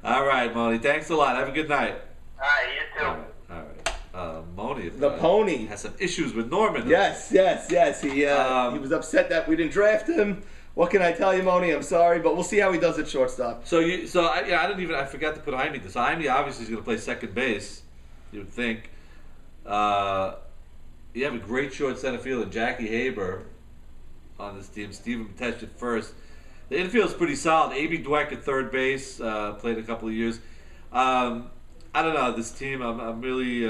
All right, Moni. Thanks a lot. Have a good night. All right, you too. All right. Moni. The pony. has some issues with Norman. Yes. He was upset that we didn't draft him. What can I tell you, Moni? I'm sorry, but we'll see how he does at shortstop. I forgot to put Jaime this. Jaime obviously is going to play second base. You would think. You have a great short center field in Jackie Haber on this team. Steven Matesh at first. The infield is pretty solid. A.B. Dweck at third base. Played a couple of years. I don't know this team. I'm really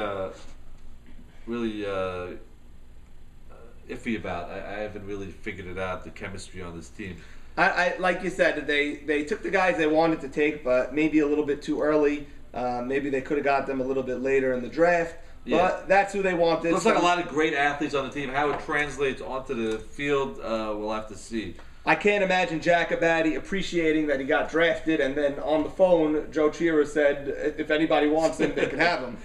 iffy about. I haven't really figured it out, the chemistry on this team. I like you said, they took the guys they wanted to take, but maybe a little bit too early. Maybe they could have got them a little bit later in the draft. Yeah. But that's who they wanted. Looks like a lot of great athletes on the team. How it translates onto the field, we'll have to see. I can't imagine Jacobati appreciating that he got drafted, and then on the phone, Joe Chira said, if anybody wants him, they can have him.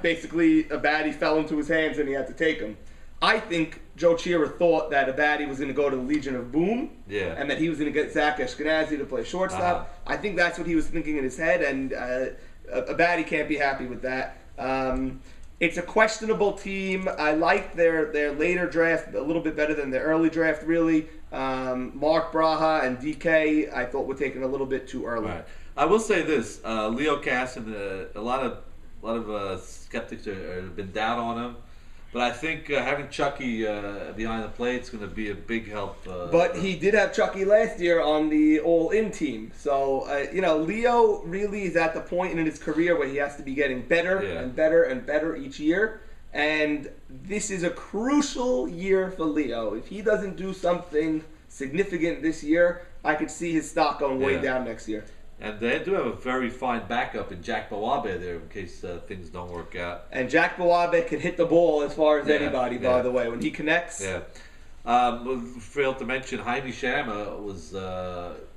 Basically, Abadi fell into his hands and he had to take him. I think Joe Chiara thought that Abadi was going to go to the Legion of Boom, and that he was going to get Zach Ashkenazi to play shortstop. I think that's what he was thinking in his head, and Abadi can't be happy with that. It's a questionable team. I like their later draft a little bit better than their early draft, really. Mark Braha and DK, I thought were taken a little bit too early. Right. I will say this: Leo Casson, a lot of skeptics have been down on him, but I think having Chucky behind the plate is going to be a big help. But he did have Chucky last year on the all-in team, so Leo really is at the point in his career where he has to be getting better and better and better each year. And this is a crucial year for Leo. If he doesn't do something significant this year, I could see his stock going way down next year. And they do have a very fine backup in Jack Bawabe there in case things don't work out. And Jack Bawabe can hit the ball as far as anybody, by the way. When he connects. Yeah. Failed to mention Jaime Shama was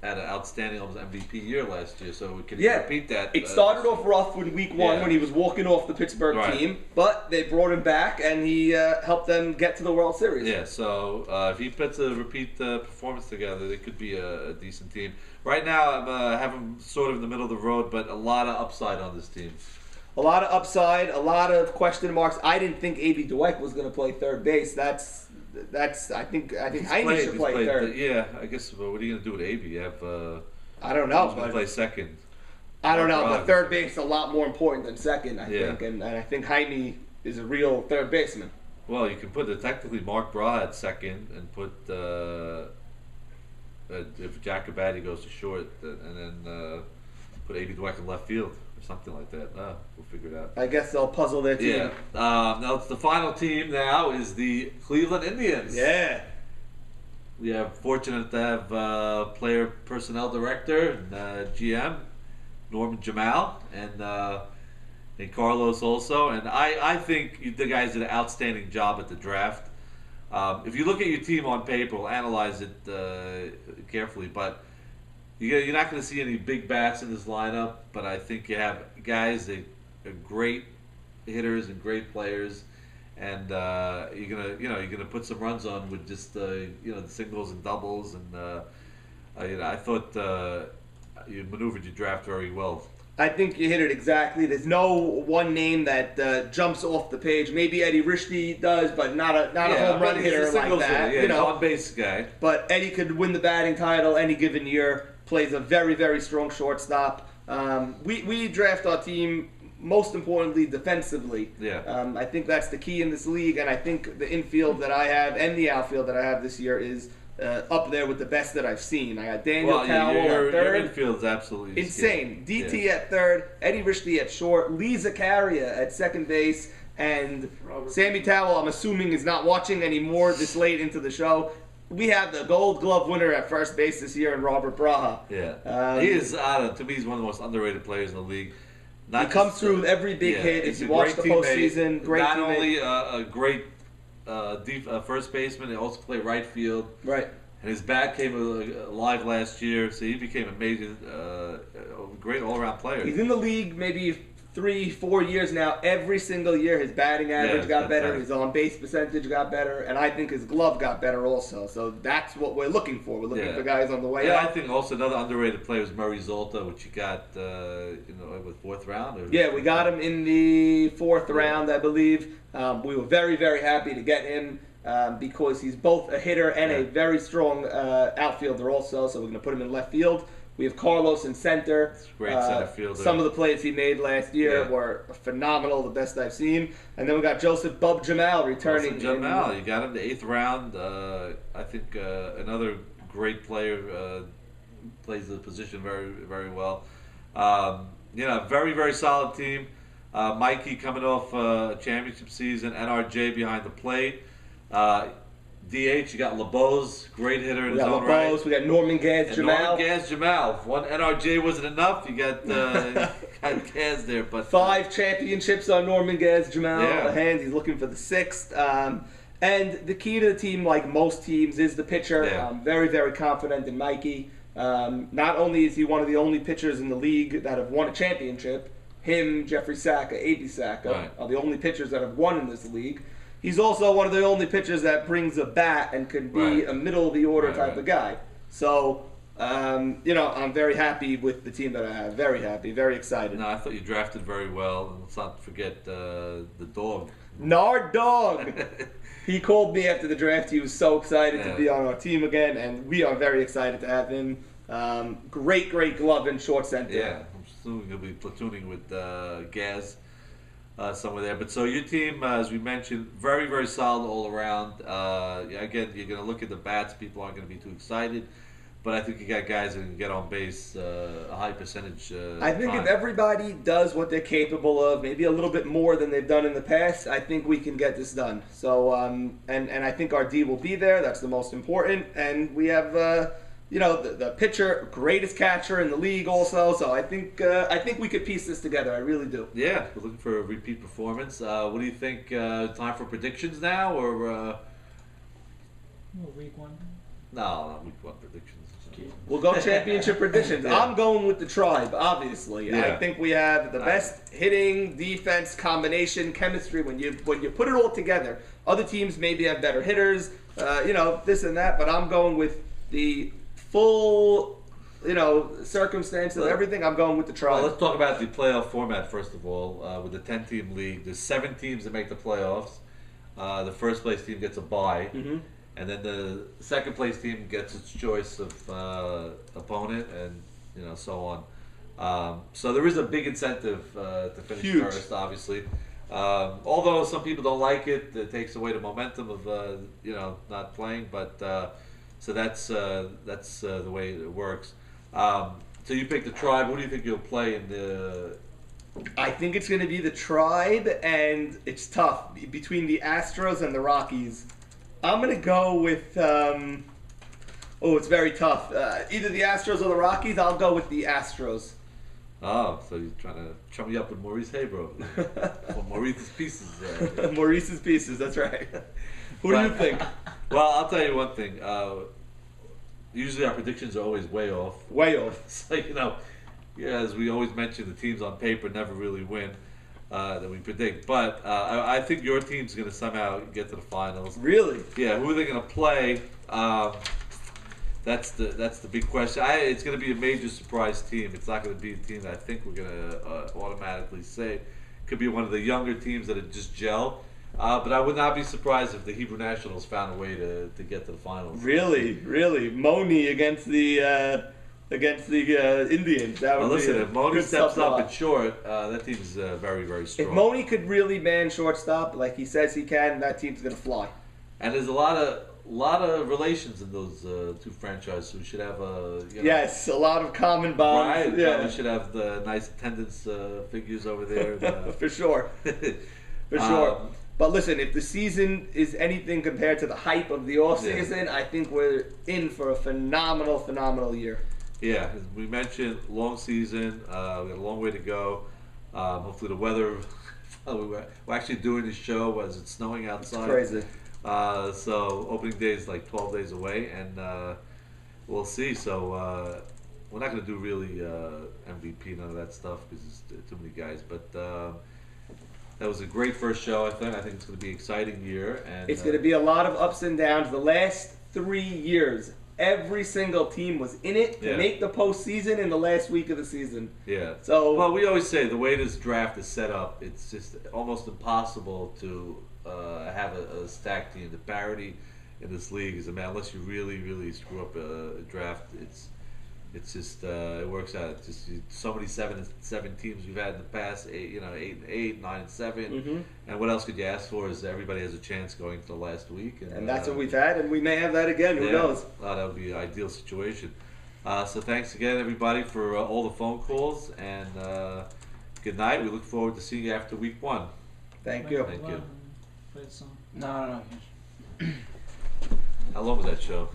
had an outstanding almost MVP year last year, so we can repeat that. It started off rough in week one when he was walking off the Pittsburgh team, but they brought him back and he helped them get to the World Series. Yeah, so if he puts a repeat performance together, they could be a decent team. Right now, I'm having sort of in the middle of the road, but a lot of upside on this team. A lot of upside, a lot of question marks. I didn't think A.B. Dweck was going to play third base. I think Heine should play third. I guess. Well, what are you going to do with A.B.? You have. I don't know. Who's going to play second? I don't know, but third base is a lot more important than second, I think, and I think Heine is a real third baseman. Well, you can put technically Mark Braha at second and put if Jack Abadi goes to short, and then put A.B. Dweck in left field or something like that. We'll figure it out. I guess they'll puzzle their team. Yeah. Now it's the final team. Now is the Cleveland Indians. Yeah. We are fortunate to have player personnel director and GM Norman Jemal and Carlos also. And I think the guys did an outstanding job at the draft. If you look at your team on paper, we'll analyze it carefully, but you're not going to see any big bats in this lineup. But I think you have guys that are great hitters and great players, and you're gonna put some runs on with just the singles and doubles, and I thought you maneuvered your draft very well. I think you hit it exactly. There's no one name that jumps off the page. Maybe Eddie Rishti does, but not a home run hitter like that. He's an on-base guy. But Eddie could win the batting title any given year. Plays a very, very strong shortstop. We draft our team most importantly defensively. Yeah. I think that's the key in this league, and I think the infield that I have and the outfield that I have this year is up there with the best that I've seen. I got Daniel Cowell at third. Your infield's absolutely insane. DT at third, Eddie Rishti at short, Lee Zaccaria at second base, and Sammy Towell, I'm assuming, is not watching anymore this late into the show. We have the Gold Glove winner at first base this year in Robert Braha. Yeah. He is, to me, he's one of the most underrated players in the league. He comes through with every big hit. If you watch the postseason, great Not teammate. only a great first baseman, he also played right field. Right. And his bat came alive last year, so he became amazing, great all-around player. He's in the league maybe 3-4 years now. Every single year his batting average got better, his on-base percentage got better, and I think his glove got better also. So that's what we're looking for. We're looking for guys on the way up. I think also another underrated player was Murray Zolta, which you got with fourth round. Yeah, we got him in the fourth round, I believe. We were very, very happy to get him because he's both a hitter and a very strong outfielder also. So we're going to put him in left field. We have Carlos in center. Great center fielder. Some of the plays he made last year were phenomenal, the best I've seen. And then we got Joseph Bub Jamal returning. Jamal, you got him the 8th round. I think another great player, plays the position very, very well. Very, very solid team. Mikey coming off a championship season, NRJ behind the plate. DH, you got LeBeau's, great hitter in his own right. We got Norman Gaz Jamal. Norman Gaz Jamal. If one NRJ wasn't enough, you got Gaz there. But 5 championships on Norman Gaz Jamal. The hands, he's looking for the 6th. And the key to the team, like most teams, is the pitcher. I'm very, very confident in Mikey. Not only is he one of the only pitchers in the league that have won a championship, him, Jeffrey Saka, A.B. Saka are the only pitchers that have won in this league. he's also one of the only pitchers that brings a bat and could be a middle of the order type of guy. So, you know, I'm very happy with the team that I have. Very happy, very excited. No, I thought you drafted very well. And let's not forget the dog. Nard Dog. He called me after the draft. He was so excited to be on our team again, and we are very excited to have him. Great glove and short center. Yeah, I'm assuming he'll be platooning with Gaz somewhere there. But so your team, as we mentioned, very solid all around. Again, you're going to look at the bats. People aren't going to be too excited. But I think you got guys that can get on base a high percentage. I think if everybody does what they're capable of, maybe a little bit more than they've done in the past, I think we can get this done. So, and I think our D will be there. That's the most important. And we have, you know, the pitcher, greatest catcher in the league also. So I think we could piece this together. I really do. Yeah, we're looking for a repeat performance. What do you think? Time for predictions now, or Week 1. no, not week 1 predictions. We'll go championship predictions. I'm going with the Tribe, obviously. Yeah. I think we have the best hitting, defense, combination, chemistry. When you put it all together, other teams maybe have better hitters, you know, this and that. But I'm going with the full, you know, circumstance of everything. I'm going with the Tribe. Well, let's talk about the playoff format first of all. With the 10-team league, there's 7 teams that make the playoffs. The first place team gets a bye. Mm-hmm. And then the second place team gets its choice of opponent, and you know, so on. So there is a big incentive to finish first, obviously. Although some people don't like it, it takes away the momentum of you know, not playing. But so that's the way it works. So you pick the Tribe. Who do you think you'll play in the? I think it's going to be the Tribe, and it's tough between the Astros and the Rockies. I'm going to go with, it's very tough. Either the Astros or the Rockies. I'll go with the Astros. Oh, so you're trying to chum me up with Maurice Habro. Or Maurice's Pieces. Maurice's Pieces, that's right. Who do you think? Well, I'll tell you one thing. Usually our predictions are always way off. Way off. So, you know, as we always mention, the teams on paper never really win. That we predict, but I think your team's going to somehow get to the finals. Really? Yeah. Who are they going to play? That's the big question. It's going to be a major surprise team. It's not going to be a team that I think we're going to automatically say. Could be one of the younger teams that are just gel. But I would not be surprised if the Hebrew Nationals found a way to get to the finals. Really, Moni against the Indians. That would listen, be if Moni steps up at short, that team's very strong. If Moni could really man shortstop like he says he can, that team's gonna fly. And there's a lot of relations in those 2 franchises. We should have a yes, a lot of common bonds. Right. Yeah, we should have the nice attendance figures over there. For sure. For sure. But listen, if the season is anything compared to the hype of the off season, I think we're in for a phenomenal year. Yeah, as we mentioned, long season. We got a long way to go. Hopefully the weather. We're actually doing this show as it's snowing outside. It's crazy. So opening day is like 12 days away, and we'll see. So we're not going to do really MVP, none of that stuff, because there's too many guys. But that was a great first show. I think it's going to be an exciting year, and it's going to be a lot of ups and downs. The last 3 years, every single team was in it to make the postseason in the last week of the season. Yeah. So, well, we always say the way this draft is set up, it's just almost impossible to have a stacked team. The parity in this league is, unless you really screw up a draft, it's just it works out. It's just so many seven teams we've had in the past, 8 and 8, 9 and 7, mm-hmm. and what else could you ask for? Is everybody has a chance going to the last week, and that's what we've had, and we may have that again. Who knows? That would be an ideal situation. So thanks again, everybody, for all the phone calls, and good night. We look forward to seeing you after week 1. Thank you. Thank you. Play the song. No. How long was that show?